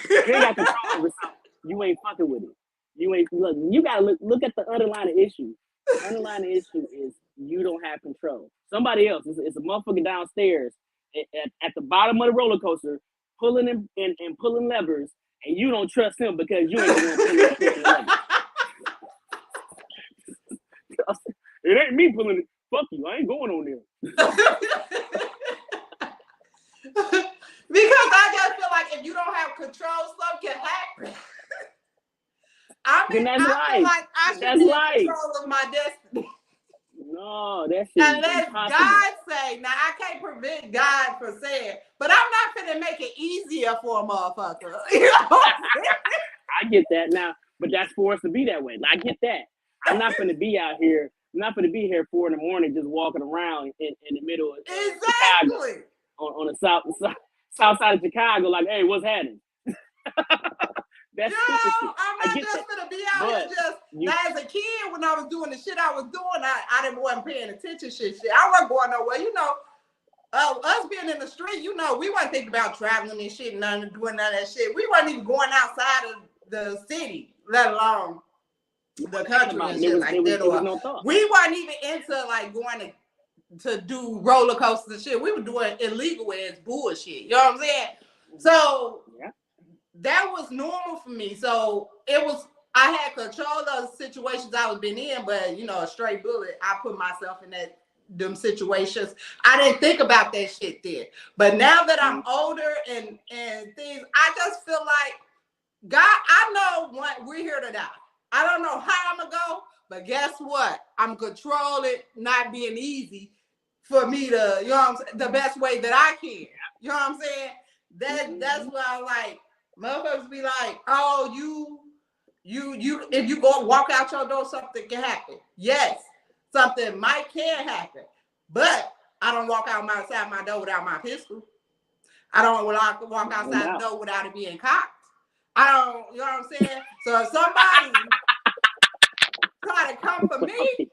You ain't got control over something. You ain't fucking with it. You ain't look. You gotta look at the underlying issue. The underlying issue is you don't have control. Somebody else. It's a motherfucker downstairs at the bottom of the roller coaster, pulling and pulling levers, and you don't trust him because you ain't the one pulling levers. It ain't me pulling it. Fuck you. I ain't going on there. Because I just feel like if you don't have control, stuff can happen. I feel like I should be in control of my destiny. No, that shit unless God say, now I can't prevent God from saying, but I'm not gonna make it easier for a motherfucker. You know what I'm saying? I get that now, but that's for us to be that way. I get that. I'm not gonna be out here. I'm not gonna be here 4 a.m. just walking around in the middle of Chicago, on the south side of Chicago. Like, hey, what's happening? That's I'm not just gonna be out here just. Now, as a kid, when I was doing the shit I was doing, I wasn't paying attention. Shit. I wasn't going nowhere. You know, us being in the street, you know, we wasn't thinking about traveling and shit, doing none of that shit. We wasn't even going outside of the city, let alone the country and shit like that. We weren't even into like going to do roller coasters and shit. We were doing illegal ass bullshit. You know what I'm saying? So that was normal for me. So I had control of the situations I was been in, but you know, a straight bullet, I put myself in them situations. I didn't think about that shit then. But now that I'm older and things, I just feel like God, I know we're here to die. I don't know how I'm gonna go, but guess what? I'm controlling not being easy for me to, you know what I'm saying, the best way that I can. You know what I'm saying? That's why I like motherfuckers be like, oh, you if you go walk out your door, something can happen. Yes. something can happen. But I don't walk outside my door without my pistol. I don't walk outside the door without it being cocked. I don't, you know what I'm saying? So if somebody try to come for me,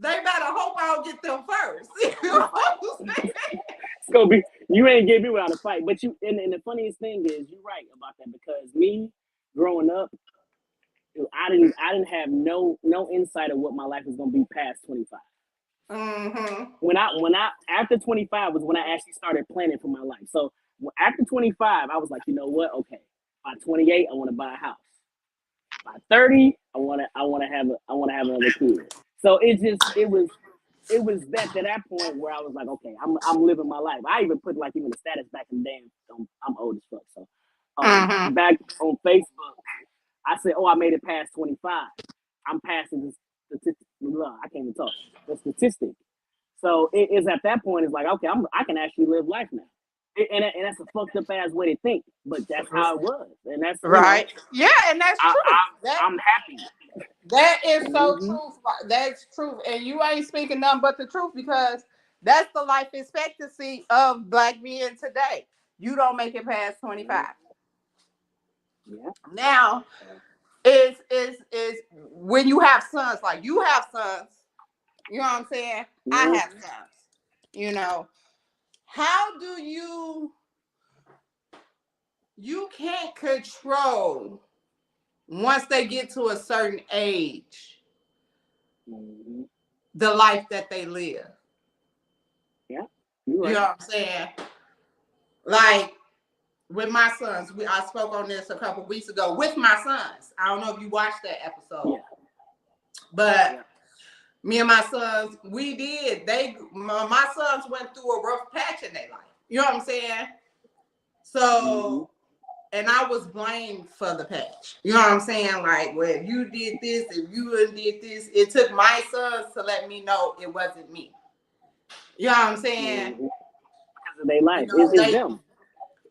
they better hope I don't get them first. You know what I'm saying? It's gonna be, you ain't get me without a fight. But you, and the funniest thing is, you're right about that, because me growing up, I didn't have no insight of what my life was gonna be past 25. Mm-hmm. When I after 25 was when I actually started planning for my life. So after 25, I was like, you know what? Okay, by 28, I want to buy a house. By 30, I want to have another kid. So it was that to that point where I was like, okay, I'm living my life. I even put like even the status back in the day. I'm old as fuck. So back on Facebook, I said, oh, I made it past 25. I'm passing the statistic. I can't even talk. The statistic. So it is at that point, it's like, okay, I can actually live life now. And that's a fucked up ass way to think, but that's how it was. And that's right. Yeah, and that's true. I'm happy. That is so true. That's true. And you ain't speaking nothing but the truth, because that's the life expectancy of black men today. You don't make it past 25. Yeah. Now, is when you have sons, like you have sons, you know what I'm saying? Yeah. I have sons. You know, how do you can't control once they get to a certain age the life that they live. Yeah. You know what I'm saying? Like with my sons, I spoke on this a couple weeks ago with my sons. I don't know if you watched that episode, but me and my sons, we did. My sons went through a rough patch in their life. You know what I'm saying? So, and I was blamed for the patch. You know what I'm saying? Like, well, if you did this, if you did this, it took my sons to let me know it wasn't me. You know what I'm saying? Because of their life, it's them.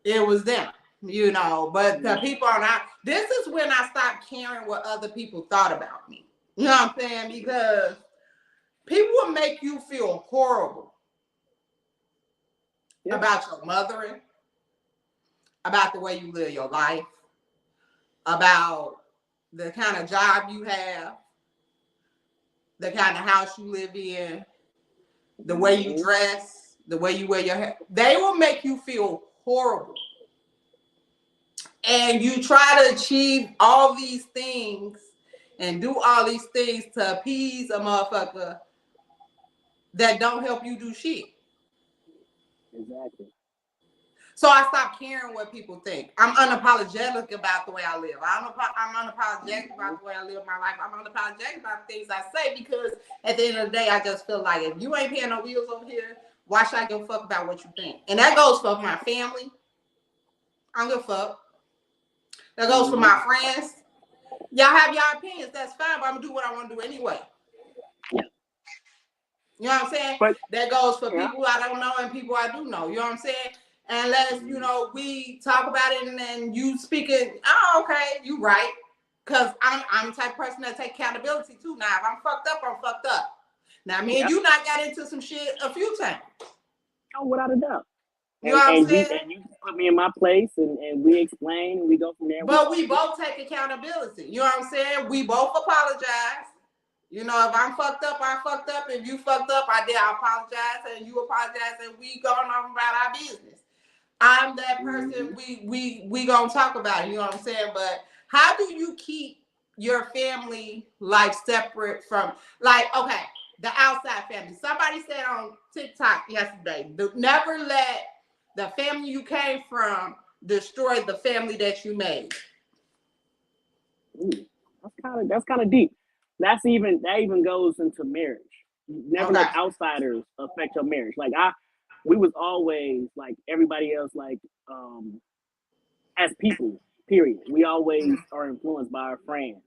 It was them, you know. But the people are not. This is when I stopped caring what other people thought about me. You know what I'm saying? Because people will make you feel horrible about your mothering, about the way you live your life, about the kind of job you have, the kind of house you live in, the way you dress, the way you wear your hair. They will make you feel horrible. And you try to achieve all these things and do all these things to appease a motherfucker that don't help you do shit. Exactly. So I stopped caring what people think. I'm unapologetic about the way I live. I'm unapologetic about the way I live my life. I'm unapologetic about the things I say, because at the end of the day, I just feel like if you ain't paying no bills over here, why should I give a fuck about what you think? And that goes for my family. I don't give a fuck. That goes for my friends. Y'all have y'all opinions, that's fine, but I'm gonna do what I want to do anyway. You know what I'm saying? But that goes for people I don't know and people I do know. You know what I'm saying? Unless, you know, we talk about it and then you speaking, oh, okay, you right. Because I'm the type of person that take accountability too. Now, if I'm fucked up, I'm fucked up. Now, me and you not got into some shit a few times. Oh, without a doubt. You know what I'm saying? And you put me in my place, and we explain, and we go from there. But we both take accountability. You know what I'm saying? We both apologize. You know, if I'm fucked up, I fucked up. If you fucked up, I apologize, and you apologize, and we going on about our business. I'm that person. We gonna talk about it. You know what I'm saying? But how do you keep your family life separate from, like, okay, the outside family? Somebody said on TikTok yesterday, never let the family you came from destroy the family that you made. Ooh, that's kind of deep. That even goes into marriage. Never let outsiders affect your marriage. Like we was always like everybody else, like as people, period. We always are influenced by our friends.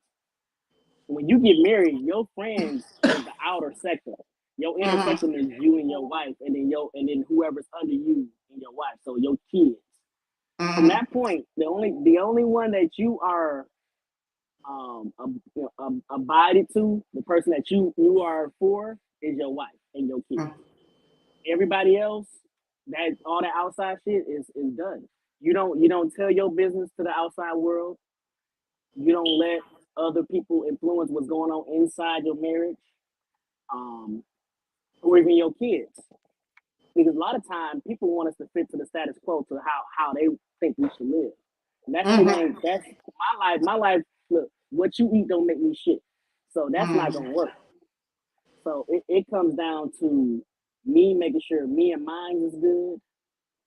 When you get married, your friends is the outer sector. Your inner sector is you and your wife, and then whoever's under you and your wife. So your kids. From that point, the only one that you are abided to, the person that you are for, is your wife and your kids. Everybody else, that all the outside shit is done. You don't tell your business to the outside world. You don't let other people influence what's going on inside your marriage, um, or even your kids. Because a lot of times people want us to fit to the status quo to how they think we should live. And that shit ain't that's my life. My life, look, what you eat don't make me shit. So that's not gonna work. So it comes down to me making sure me and mine is good.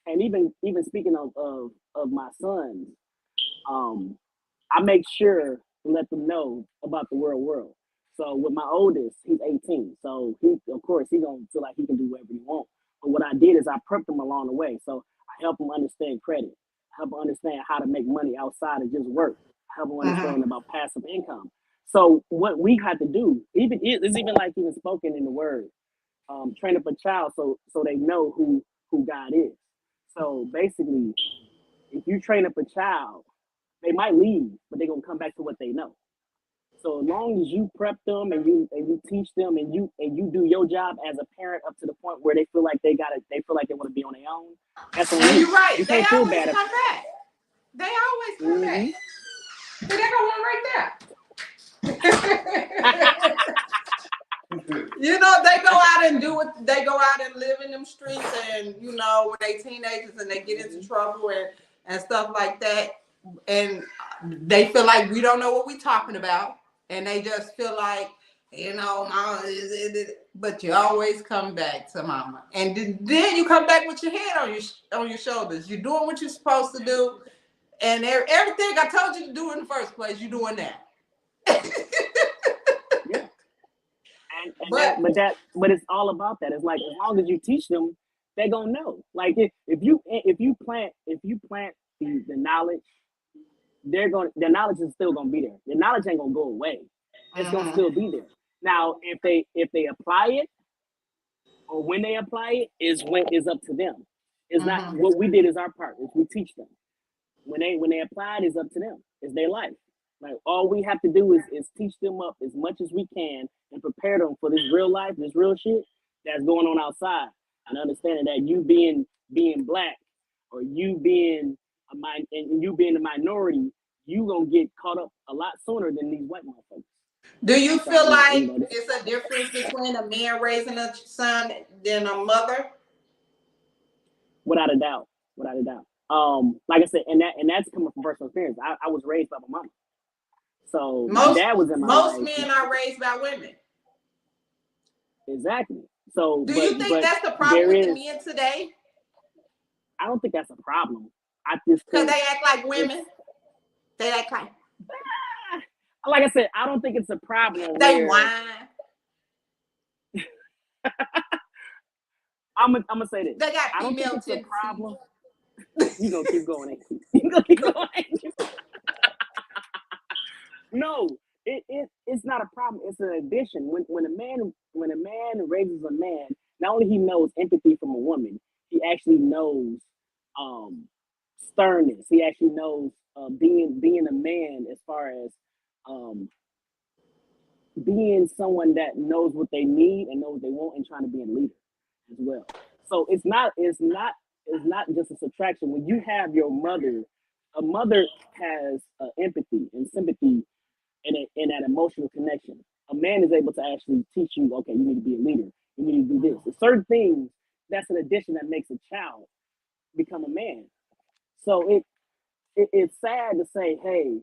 And even speaking of my sons, um, I make sure to let them know about the real world. So with my oldest, he's 18. So he, of course, he gonna feel like he can do whatever he wants. But what I did is I prepped him along the way. So I help him understand credit. I help him understand how to make money outside of just work. I help him understand about passive income. So what we had to do, even it's even like even spoken in the word, train up a child so they know who God is. So basically, if you train up a child, they might leave, but they're gonna come back to what they know. So as long as you prep them and you teach them and you do your job as a parent up to the point where they feel like they feel like they want to be on their own, that's on And you. you're right. You They can't feel always bad. come back. They always come Mm-hmm. back. See, they got one right there. You know, they go out and do it. They go out and live in them streets, and you know, when they teenagers and they get into trouble and stuff like that, and they feel like we don't know what we're talking about, and they just feel like, you know, mama, but you always come back to mama, and then you come back with your head on your shoulders. You're doing what you're supposed to do, and everything I told you to do in the first place, you're doing that. Yeah. And But but it's all about that. It's like as long as you teach them, they're gonna know. Like if you plant the knowledge, their knowledge is still gonna be there. The knowledge ain't gonna go away. It's gonna still be there. Now if they apply it or when they apply it is up to them. It's not what we did is our part, is we teach them. When they apply it is up to them. It's their life. Like all we have to do is teach them up as much as we can and prepare them for this real life, this real shit that's going on outside. And understanding that you being black or you being and you being a minority, you gonna get caught up a lot sooner than these white motherfuckers. do you feel So like it's a difference between a man raising a son than a mother? without a doubt, without a doubt. Like I said, and that's coming from personal experience. I was raised by my mom. So my Most dad was in my most life. men are raised by women. Exactly. So, Do but you think but that's the problem there with the is. men today? I don't think that's a problem. I just Because think they act like it's. women. They act like Like I said, I don't think it's a problem they where whine. I'm gonna say this. They got I don't think female it's a tendencies. problem. You gonna keep going, ain't you? You gonna keep going, ain't you? No, it's not a problem. It's an addition. When a man raises a man, not only he knows empathy from a woman, he actually knows um, sternness. He actually knows being a man as far as um, being someone that knows what they need and knows what they want and trying to be a leader as well. So it's not just a subtraction. When you have your mother, a mother has empathy and sympathy and that emotional connection. A man is able to actually teach you, okay, you need to be a leader. You need to do this. There's certain things that's an addition that makes a child become a man. So it's sad to say, hey,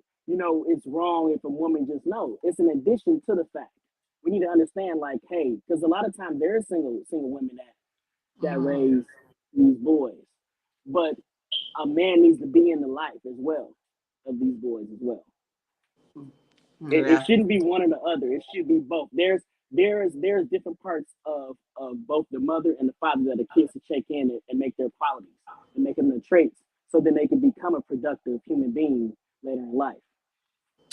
it's wrong if a woman just knows. It's an addition to the fact. We need to understand, like, hey, because a lot of times there are single women that raise these boys, but a man needs to be in the life as well of these boys as well. It Yeah. shouldn't be one or the other. It should be both. There's different parts of both the mother and the father that the kids to check in and make their qualities and make them their traits, so then they can become a productive human being later in life.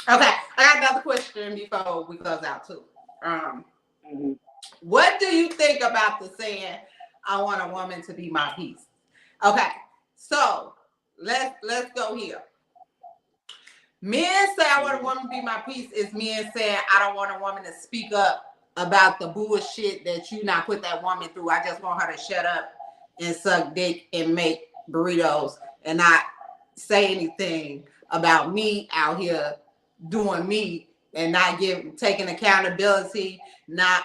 Okay, I got another question before we close out too. Um, Mm-hmm. what do you think about the saying, "I want a woman to be my piece"? Okay, so let's go here. Men say I want a woman to be my peace is men saying I don't want a woman to speak up about the bullshit that you not put that woman through. I just want her to shut up and suck dick and make burritos and not say anything about me out here doing me and not taking accountability, not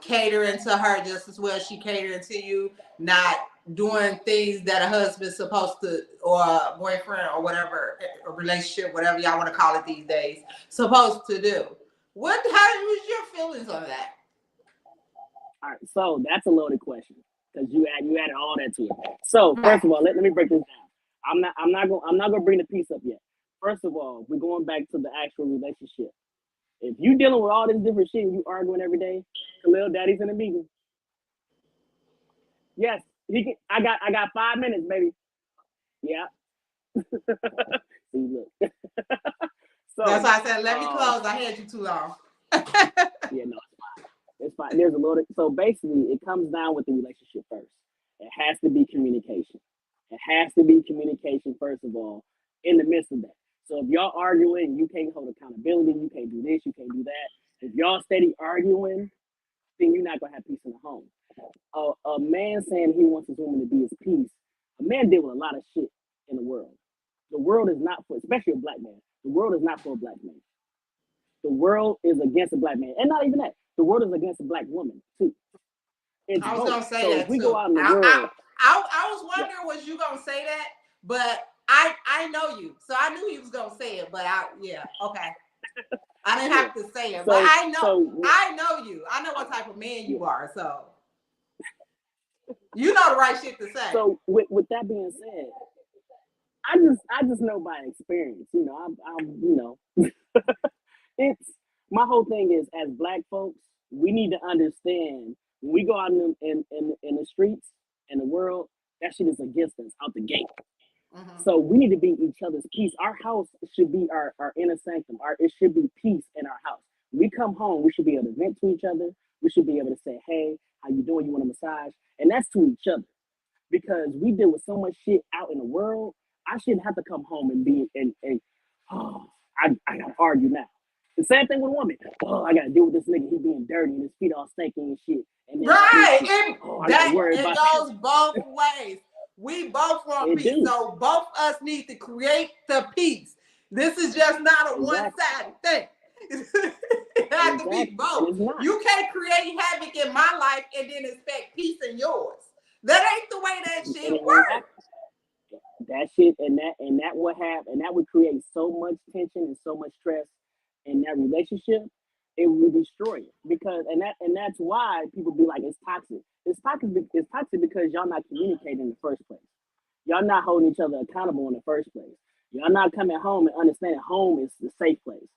catering to her just as well she catering to you, not doing things that a husband's supposed to, or a boyfriend or whatever, a relationship, whatever y'all want to call it these days, supposed to do. How was your feelings on that? All right, so that's a loaded question because you added all that to it. So first of all, let me break this down. I'm not gonna bring the piece up yet. First of all, we're going back to the actual relationship. If you dealing with all this different shit and you arguing every day, Khalil, daddy's in a meeting. Yes, he can. I got 5 minutes, baby. Yeah. See, look. So that's why I said, let me close. I had you too long. Yeah, no, it's fine. There's a lot of, so basically it comes down with the relationship first. It has to be communication. It has to be communication, first of all, in the midst of that. So if y'all arguing, you can't hold accountability, you can't do this, you can't do that. If y'all steady arguing, then you're not gonna have peace in the home. A man saying he wants his woman to be his peace, a man deal with a lot of shit in the world. The world is not for, especially a black man, the world is not for a black man. The world is against a black man. And not even that, the world is against a black woman, too. I was going to say that, we too. Go out in the world, I was wondering, was you going to say that? But I know you, so I knew you was going to say it, but okay. I didn't have to say it, but I know you. I know what type of man you are, so you know the right shit to say. So with that being said, I just know by experience. You know, I'm it's my whole thing is, as black folks, we need to understand when we go out in the streets and the world, that shit is against us out the gate. Mm-hmm. So we need to be each other's peace. Our house should be our inner sanctum. It should be peace in our house. When we come home, we should be able to vent to each other. We should be able to say, hey, how you doing? You want a massage? And that's to each other. Because we deal with so much shit out in the world, I shouldn't have to come home and be I gotta argue now. The same thing with a woman. Oh, I gotta deal with this nigga. He being dirty and his feet all stinking and shit. And then right. It goes both ways. We both want peace. So both us need to create the peace. This is just not a one-sided thing. It has to be both. You can't create havoc in my life and then expect peace in yours. That ain't the way that shit works. That shit and that would create so much tension and so much stress in that relationship. It would destroy it because that's why people be like, it's toxic. It's toxic because y'all not communicating in the first place. Y'all not holding each other accountable in the first place. Y'all not coming home and understanding home is the safe place.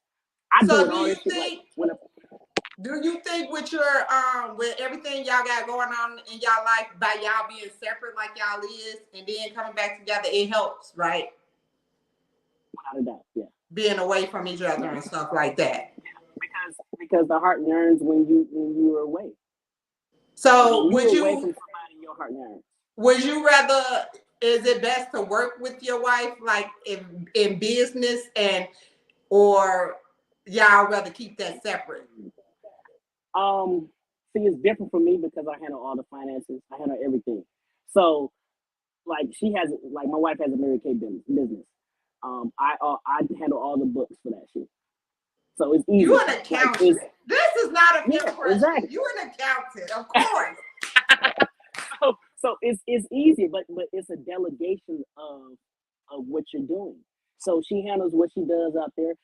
Do you think with your with everything y'all got going on in y'all life, by y'all being separate like y'all is and then coming back together, it helps, right? Without a doubt, yeah. Being away from each other and stuff like that. Because the heart yearns when you're away. So when you're away from somebody, your heart yearns. Would you rather? Is it best to work with your wife, like in business, or y'all rather keep that separate? See, it's different for me because I handle all the finances. I handle everything. So, like, my wife has a Mary Kay business. I handle all the books for that shit. So it's easy. You're an accountant. This is not a fair question. Exactly. You're an accountant, of course. So it's easy, but it's a delegation of what you're doing. So she handles what she does out there,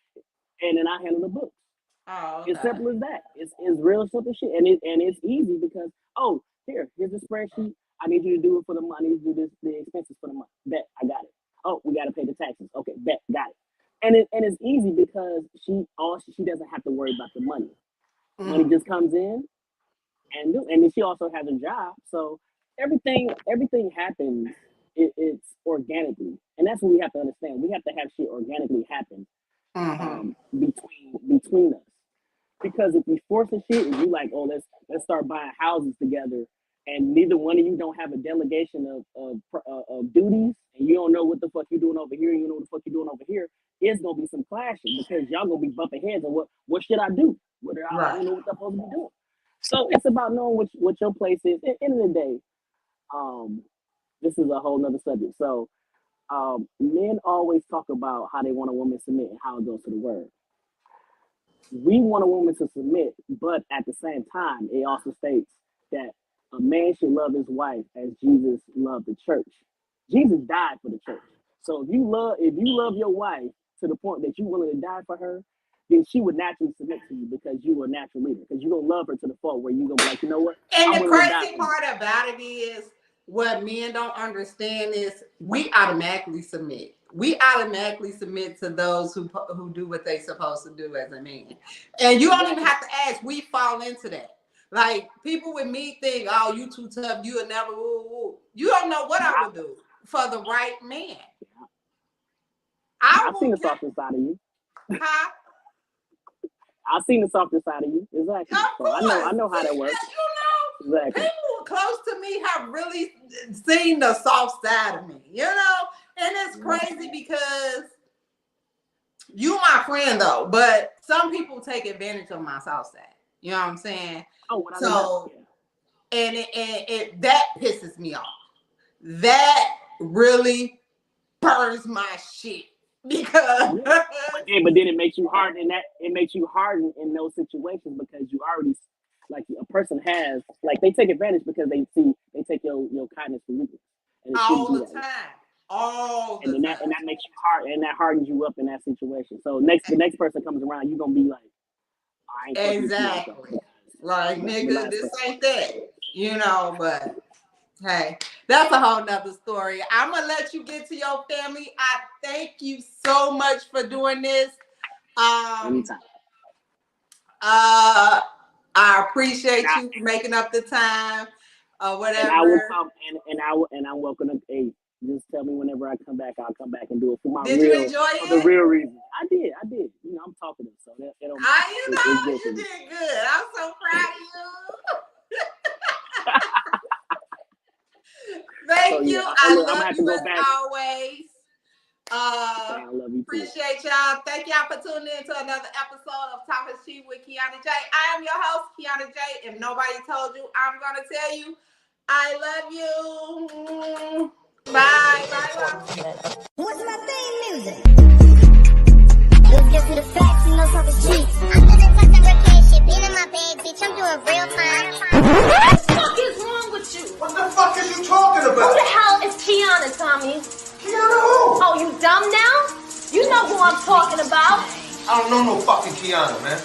and then I handle the books. Oh, okay. It's simple as that. It's real simple shit, and it's easy because here's a spreadsheet. I need you to do it for the month. I need you to do the expenses for the month. Bet, I got it. Oh, we got to pay the taxes. Okay, bet, got it. And it's easy because she doesn't have to worry about the money. Mm-hmm. Money just comes in, and then she also has a job. So everything happens. It's organically, and that's what we have to understand. We have to have shit organically happen between us. Because if we force a shit and you like, let's start buying houses together, and neither one of you don't have a delegation of duties and you don't know what the fuck you're doing over here, and you know what the fuck you're doing over here, it's gonna be some clashing because y'all gonna be bumping heads. And what should I do? I don't know what I'm supposed to be doing. So it's about knowing what your place is. At the end of the day, this is a whole nother subject. So men always talk about how they want a woman to submit and how it goes to the word. We want a woman to submit, but at the same time, it also states that a man should love his wife as Jesus loved the church. Jesus died for the church. So if you love your wife to the point that you're willing to die for her, then she would naturally submit to you because you are a natural leader. Because you're gonna love her to the point where you're gonna be like, you know what? And the crazy part about it is what men don't understand is we automatically submit. We automatically submit to those who do what they're supposed to do as a man. And you don't even have to ask. We fall into that. Like, people with me think, oh, you too tough. You will never, You don't know what I would do for the right man. I've seen the softer side of you. Huh? I've seen the softer side of you. Exactly. Of course. So I know how that works. You know, exactly. People close to me have really seen the soft side of me, you know? And it's crazy because you my friend though, but some people take advantage of my soft side. You know what I'm saying? So, and it that pisses me off. That really burns my shit because but then it makes you harden in that. It makes you harden in those situations because you already like a person has like they take advantage because they take your kindness for weakness. All the time. And that makes you hard, and that hardens you up in that situation. So the next person comes around, you're gonna be like, I ain't exactly. Like, nigga, this ain't that, you know. But hey, that's a whole nother story. I'm gonna let you get to your family. I thank you so much for doing this. Anytime. I appreciate you for making up the time or whatever. And I will come and I'm welcome to. Hey, just tell me whenever I come back. I'll come back and do it for my Did you enjoy it? For the real reason. I did. You know, I'm talkative, so that don't. You did good. I'm so proud of you. Thank you. I love you as always. I love you too. Appreciate y'all. Thank y'all for tuning in to another episode of Talk is Cheap with Kianna J. I am your host, Kianna J. If nobody told you, I'm gonna tell you, I love you. Bye. What's my theme music? Let's get to the facts and no talk is cheap. I'm just a touch of shit. Being in my bag, bitch. I'm doing real fine. What the fuck is wrong with you? What the fuck is you talking Who about? the hell is Kianna, Tommy? Kianna who? Oh, you dumb now? You know who I'm talking about. I don't know no fucking Kianna, man.